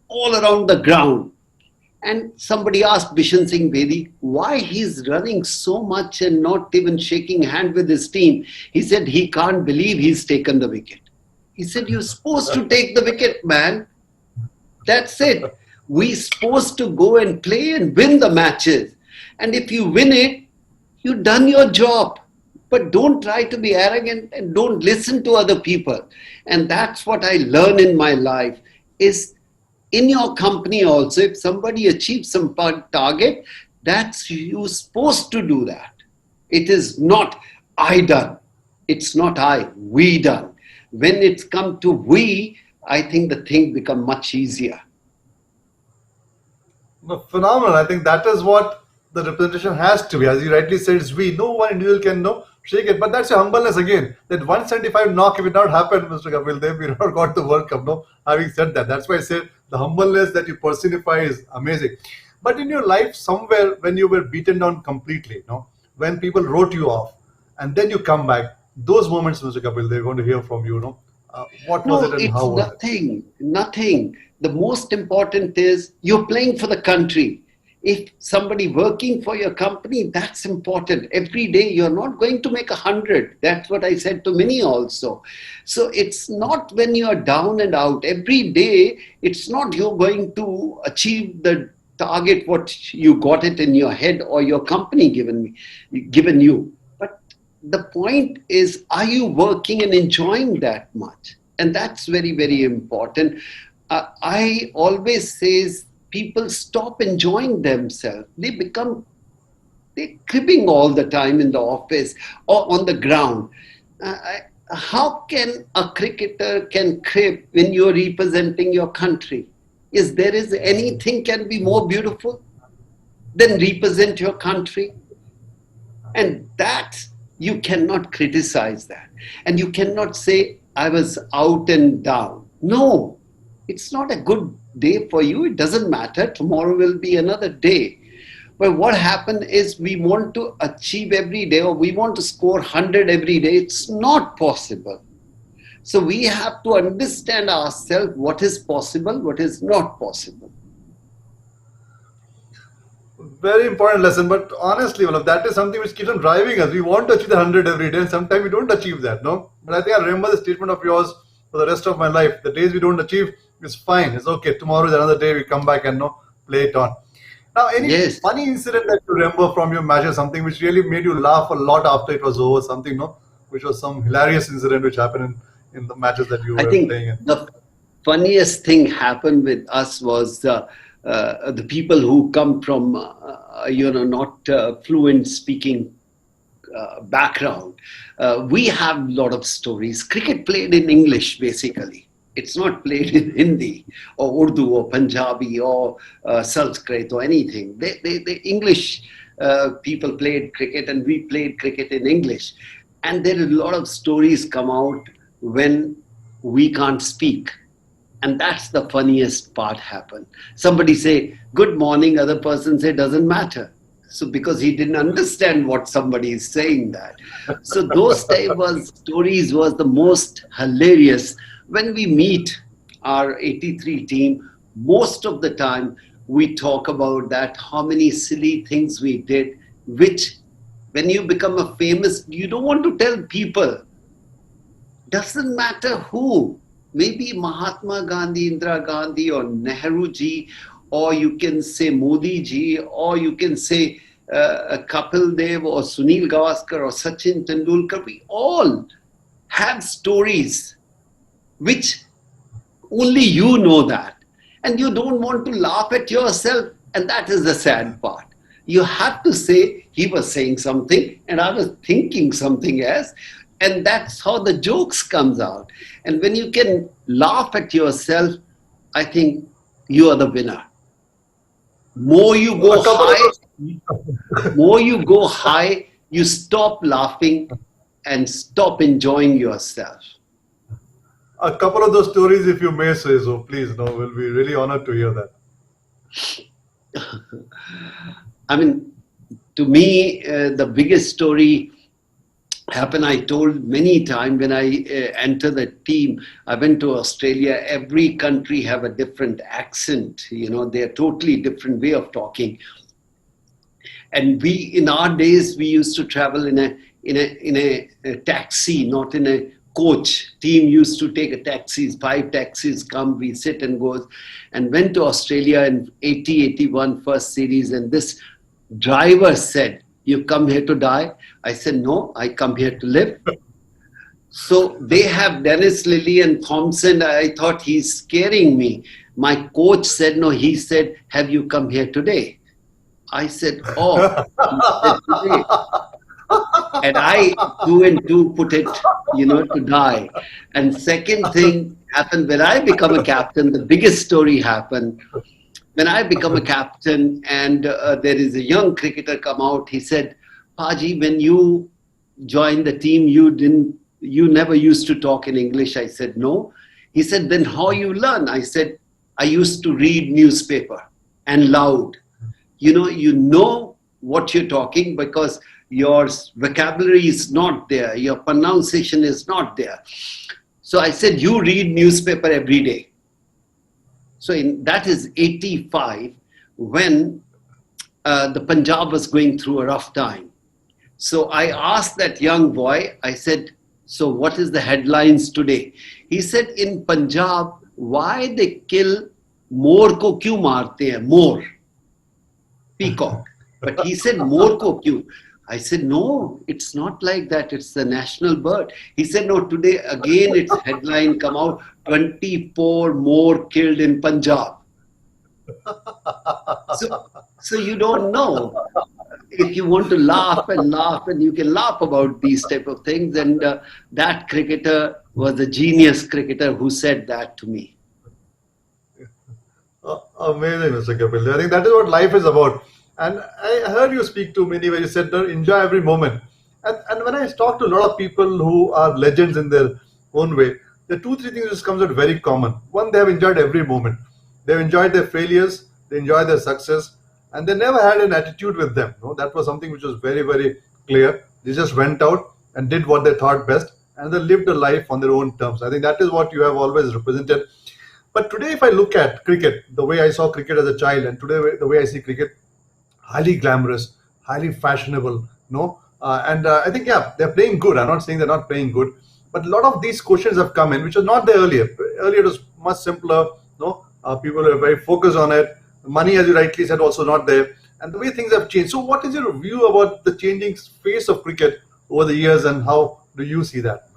all around the ground. And somebody asked Bishan Singh Bedi why he's running so much and not even shaking hand with his team. He said he can't believe he's taken the wicket. He said, you're supposed to take the wicket, man. That's it. We're supposed to go and play and win the matches. And if you win it, you've done your job. But don't try to be arrogant and don't listen to other people. And that's what I learn in my life is in your company also, if somebody achieves some target, that's you supposed to do that. It is not I done. It's not I, we done. When it's come to we, I think the thing become much easier. No, phenomenal. I think that is what the representation has to be. As you rightly said, it's we. No one individual can shake it. But that's your humbleness again. That 175 knock, if it not happened, Mr. Kapil Dev, we not got the World Cup. No, having said that, that's why I said the humbleness that you personify is amazing. But in your life, somewhere when you were beaten down completely, when people wrote you off, and then you come back, those moments, Mr. Kapil, they're going to hear from you. What was it and how was it? Nothing. The most important is you're playing for the country. If somebody working for your company, that's important. Every day you're not going to make 100. That's what I said to many also. So it's not when you're down and out. Every day, it's not you're going to achieve the target what you got it in your head or your company given you. But the point is, are you working and enjoying that much? And that's very, very important. I always say people stop enjoying themselves. They're cribbing all the time in the office or on the ground. How can a cricketer can crib when you're representing your country? Is anything can be more beautiful than represent your country? And that you cannot criticize that. And you cannot say, I was out and down. No, it's not a good day for you. It doesn't matter. Tomorrow will be another day. But what happened is we want to achieve every day or we want to score 100 every day. It's not possible. So we have to understand ourselves what is possible, what is not possible. Very important lesson, but honestly, that is something which keeps on driving us. We want to achieve the 100 every day, and sometimes we don't achieve that, no? But I think I remember the statement of yours for the rest of my life. The days we don't achieve, it's fine. It's okay. Tomorrow is another day. We come back and play it on. Now, any funny incident that you remember from your matches, something which really made you laugh a lot after it was over, something, which was some hilarious incident which happened in the matches that you were playing in? The funniest thing happened with us was the people who come from, not fluent speaking background. We have a lot of stories. Cricket played in English, basically. It's not played in Hindi or Urdu or Punjabi or Sanskrit or anything. The English people played cricket and we played cricket in English. And there are a lot of stories come out when we can't speak. And that's the funniest part happen. Somebody say, good morning, other person say, doesn't matter. So because he didn't understand what somebody is saying that. So those type of stories was the most hilarious. When we meet our 83 team, most of the time we talk about that, how many silly things we did, which when you become a famous, you don't want to tell people. Doesn't matter who. Maybe Mahatma Gandhi, Indira Gandhi or Nehru ji, or you can say Modi ji, or you can say Kapil Dev or Sunil Gavaskar or Sachin Tendulkar. We all have stories which only you know that. And you don't want to laugh at yourself. And that is the sad part. You have to say, he was saying something and I was thinking something else. And that's how the jokes comes out. And when you can laugh at yourself, I think you are the winner. More you go high, you stop laughing and stop enjoying yourself. A couple of those stories, if you may say so, please. No, we'll be really honored to hear that. I mean, to me, the biggest story happened, I told many times when I enter the team. I went to Australia. Every country have a different accent. They're totally different way of talking. And in our days, we used to travel in a taxi, not in a coach. Team used to take a taxis, 5 taxis come, we sit and goes. And went to Australia in 81 first series. And this driver said, "You come here to die?" I said, "No, I come here to live." So they have Dennis Lilly and Thompson. I thought he's scaring me. My coach said, no, he said, "Have you come here today?" I said, "Oh." He said, "Today." And I, 2 and 2, put it, to die. And second thing happened when I become a captain. The biggest story happened when I become a captain, and there is a young cricketer come out. He said, "Paji, when you joined the team, you never used to talk in English." I said, "No." He said, "Then how you learn?" I said, "I used to read newspaper and loud." You know what you're talking because your vocabulary is not there. Your pronunciation is not there. So I said, "You read newspaper every day." So that is 85 when the Punjab was going through a rough time. So I asked that young boy, I said, "So what is the headlines today?" He said, "In Punjab, why they kill मोर को क्यों मारते हैं? More. Peacock." But he said, "More ko kyun?" I said, "No, it's not like that. It's the national bird." He said, "No, today again its headline come out, 24 more killed in Punjab." So you don't know. If you want to laugh and you can laugh about these type of things. And that cricketer was a genius cricketer who said that to me. Amazing, Mr. Kapil. I think that is what life is about. And I heard you speak to many where you said, enjoy every moment. And when I talk to a lot of people who are legends in their own way, there are 2-3 things which comes out very common. One, they have enjoyed every moment. They've enjoyed their failures, they enjoyed their success, and they never had an attitude with them. No, that was something which was very, very clear. They just went out and did what they thought best, and they lived a life on their own terms. I think that is what you have always represented. But today, if I look at cricket, the way I saw cricket as a child, and today the way I see cricket, highly glamorous, highly fashionable, and I think, yeah, they're playing good. I'm not saying they're not playing good, but a lot of these questions have come in, which was not there earlier. Earlier, it was much simpler, people were very focused on it. Money, as you rightly said, also not there. And the way things have changed. So what is your view about the changing face of cricket over the years, and how do you see that?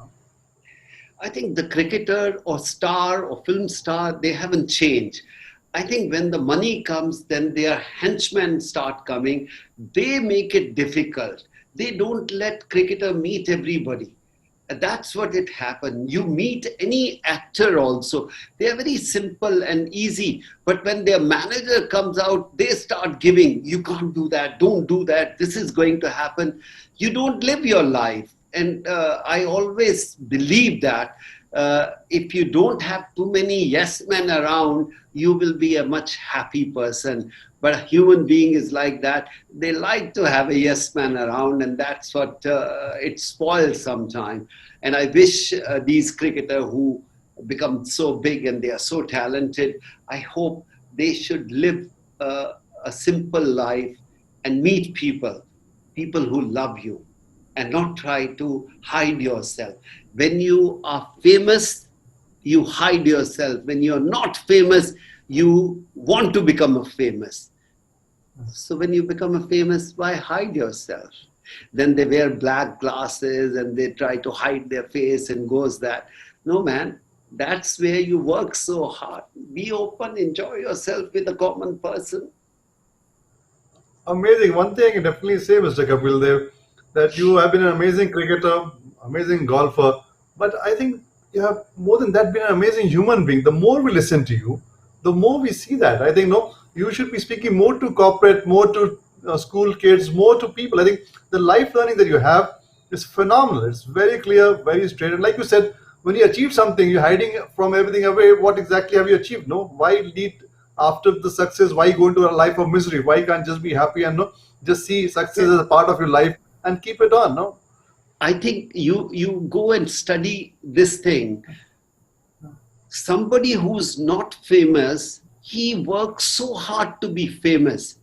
I think the cricketer or star or film star, they haven't changed. I think when the money comes, then their henchmen start coming. They make it difficult. They don't let cricketer meet everybody. That's what it happened. You meet any actor also. They are very simple and easy. But when their manager comes out, they start giving. You can't do that. Don't do that. This is going to happen. You don't live your life. And I always believe that if you don't have too many yes men around, you will be a much happy person. But a human being is like that. They like to have a yes man around, and that's what it spoils sometimes. And I wish these cricketers who become so big and they are so talented, I hope they should live a simple life and meet people who love you, and not try to hide yourself. When you are famous, you hide yourself. When you're not famous, you want to become a famous. So when you become a famous, why hide yourself? Then they wear black glasses and they try to hide their face and goes that. No, man, that's where you work so hard. Be open, enjoy yourself with a common person. Amazing. One thing I can definitely say, Mr. Kapil Dev, that you have been an amazing cricketer, amazing golfer, but I think you have more than that been an amazing human being. The more we listen to you, the more we see that. I think, you should be speaking more to corporate, more to school kids, more to people. I think the life learning that you have It's phenomenal. It's very clear, very straight. And like you said, when you achieve something, you're hiding from everything away. What exactly have you achieved? No, why lead after the success? Why go into a life of misery? Why can't just be happy and no, just see success as a part of your life and keep it on? No, I think you go and study this thing. Somebody who's not famous, he works so hard to be famous.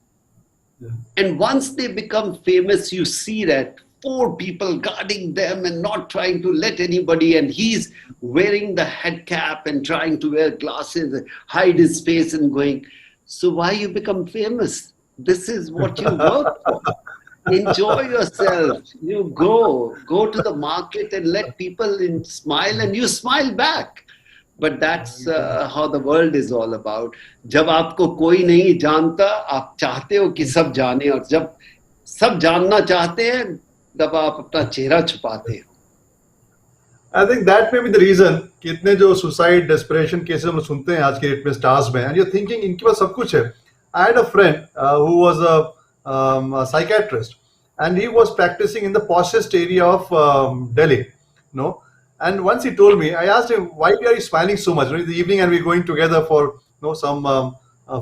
And once they become famous, you see that four people guarding them and not trying to let anybody, and he's wearing the head cap and trying to wear glasses and hide his face and going, so why you become famous? This is what you work for. Enjoy yourself. You go to the market and let people smile, and you smile back. But that's how the world is all about. जब आपको कोई नहीं जानता, आप चाहते हो कि सब जाने, और जब सब जानना चाहते हैं, तब आप अपना चेहरा छुपाते हो. I think that may be the reason कि इतने जो suicide, desperation cases हम सुनते हैं आज के डेट में stars में, and you're thinking इनके पास सब कुछ है. I had a friend who was a psychiatrist, and he was practicing in the poshest area of Delhi, no. And once he told me, I asked him, why are you smiling so much? In the evening, and we're going together for some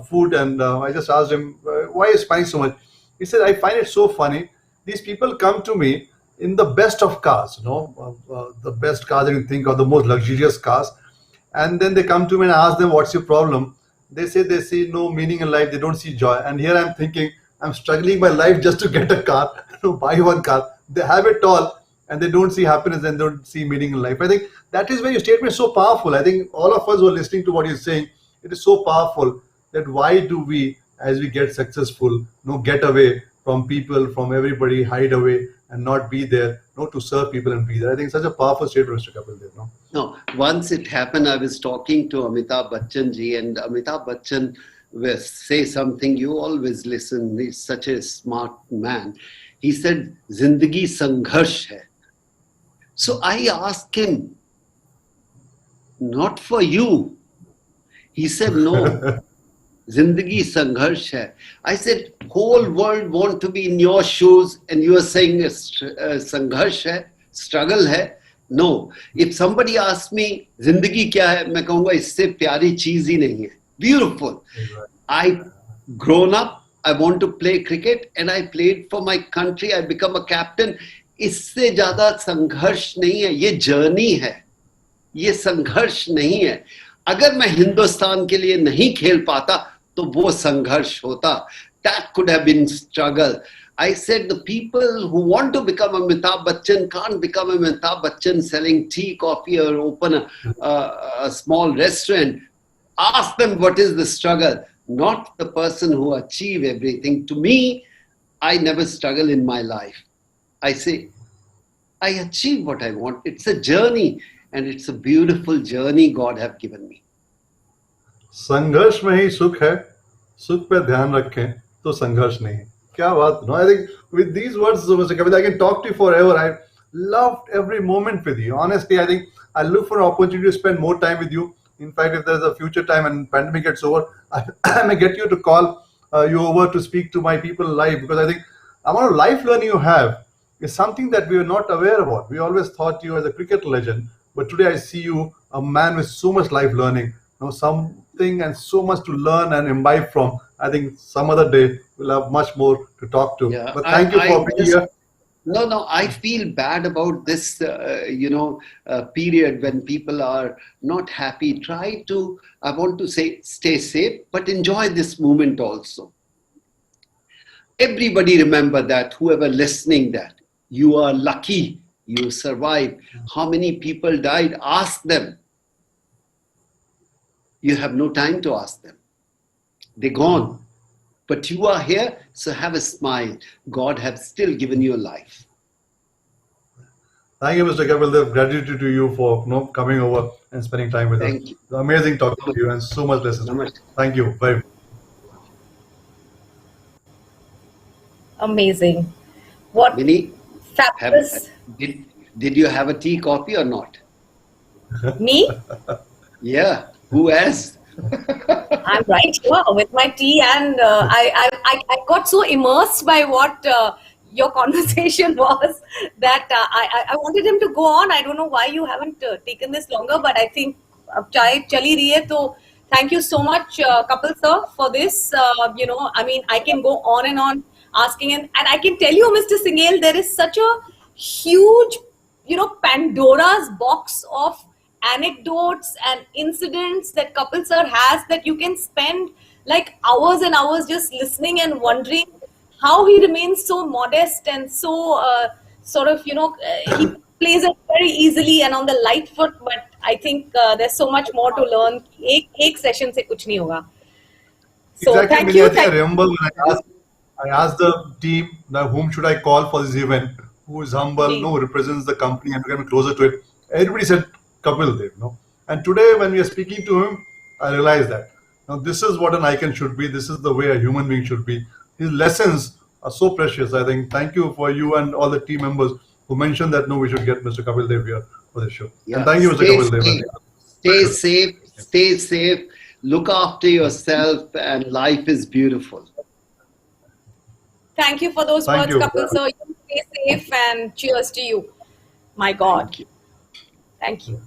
food, and I just asked him, why are you smiling so much? He said, I find it so funny. These people come to me in the best of cars, the best cars that you think of, the most luxurious cars. And then they come to me and I ask them, what's your problem? They say they see no meaning in life, they don't see joy. And here I'm thinking, I'm struggling my life just to get a car, buy one car. They have it all, and they don't see happiness and don't see meaning in life. I think that is why your statement is so powerful. I think all of us who are listening to what you're saying, it is so powerful that why do we, as we get successful, get away from people, from everybody, hide away and not be there, to serve people and be there. I think such a powerful statement, Mr. Kapil Dev. No, once it happened, I was talking to Amitabh Bachchan ji, and Amitabh Bachchan will say something, you always listen, he's such a smart man. He said, Zindagi Sangharsh hai. So I asked him, not for you. He said, no, Zindagi Sangharsh hai. I said, whole world want to be in your shoes, and you are saying Sangharsh hai, struggle hai. No. If somebody asks me, Zindagi kya hai, मैं कहूँगा इससे प्यारी चीज ही नहीं है. Beautiful. I grown up, I want to play cricket, and I played for my country. I become a captain. इससे ज्यादा संघर्ष नहीं है. ये जर्नी है, ये संघर्ष नहीं है. अगर मैं हिंदुस्तान के लिए नहीं खेल पाता तो वो संघर्ष होता. That could have been struggle. I said the people who want to become a Amitabh Bachchan can't become a Amitabh Bachchan selling tea, coffee, or open a small restaurant. Ask them what is the struggle, not the person who achieve everything. To me, I never struggle in my life. I say, I achieve what I want. It's a journey, and it's a beautiful journey God have given me. संघर्ष में ही सुख है, सुख पे ध्यान रखें तो संघर्ष नहीं. क्या बात. No, I think with these words, Mr. Kapil, I can talk to you forever. I loved every moment with you. Honestly, I think I look for an opportunity to spend more time with you. In fact, if there's a future time and pandemic gets over, I may get you to call you over to speak to my people live, because I think the amount of life learning you have is something that we were not aware about. We always thought you as a cricket legend, but today I see you a man with so much life learning, something and so much to learn and imbibe from. I think some other day we'll have much more to talk to. Yeah, but thank you for being here. No, I feel bad about this, period when people are not happy. Try to, I want to say, stay safe, but enjoy this moment also. Everybody remember that, whoever listening that, you are lucky, you survived. How many people died? Ask them. You have no time to ask them. They're gone. But you are here, so have a smile. God has still given you a life. Thank you, Mr. Kapil Dev. Gratitude to you for coming over and spending time with us. Thank you. It's amazing talking to you and so much lessons. Thank you very much. Amazing. What Vinny, fabulous. Did you have a tea, coffee or not? Me? Yeah. Who has? I'm right here with my tea, and I got so immersed by what your conversation was that I wanted him to go on. I don't know why you haven't taken this longer, but I think अब चाय चली रही है तो thank you so much, Kapil sir, for this. I mean, I can go on and on asking, and I can tell you, Mr. Singhel, there is such a huge, Pandora's box of anecdotes and incidents that Kapil sir has that you can spend like hours and hours just listening and wondering how he remains so modest and so he plays it very easily and on the light foot. But I think there's so much more to learn. एक session से कुछ नहीं होगा. So Exactly, thank Mini. you. I think I remember when I asked the team, now whom should I call for this event? Who is humble, no, represents the company and we can be closer to it. Everybody said Kapil Dev, And today when we are speaking to him, I realized that. Now this is what an icon should be. This is the way a human being should be. His lessons are so precious. I think thank you for you and all the team members who mentioned that we should get Mr. Kapil Dev here for this show. Yeah. And thank you, Mr. Kapil Dev. Stay safe. Stay safe. Look after yourself, and life is beautiful. Thank you for those words, Kapil sir. You stay safe and cheers to you. My God. Thank you.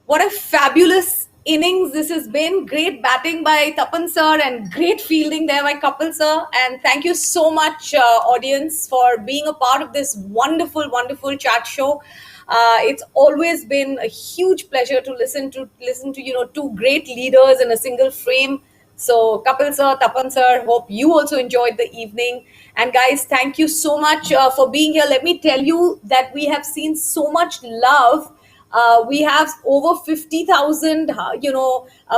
What a fabulous innings this has been. Great batting by Tapan sir and great fielding there by Kapil sir. And thank you so much, audience, for being a part of this wonderful, wonderful chat show. It's always been a huge pleasure to listen to two great leaders in a single frame. So Kapil sir, Tapan sir, hope you also enjoyed the evening. And guys, thank you so much for being here. Let me tell you that we have seen so much love. We have over 50,000,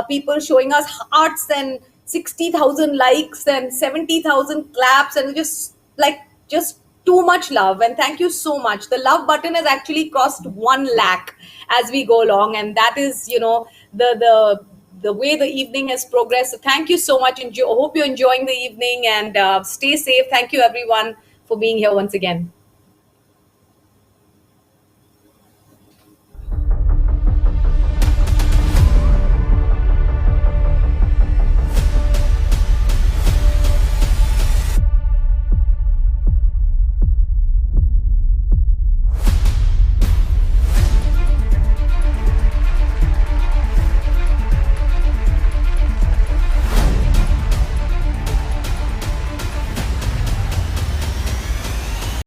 people showing us hearts and 60,000 likes and 70,000 claps, and just too much love. And thank you so much. The love button has actually crossed 1 lakh as we go along, and that is, the way the evening has progressed. So thank you so much. Hope you're enjoying the evening and stay safe. Thank you everyone for being here once again.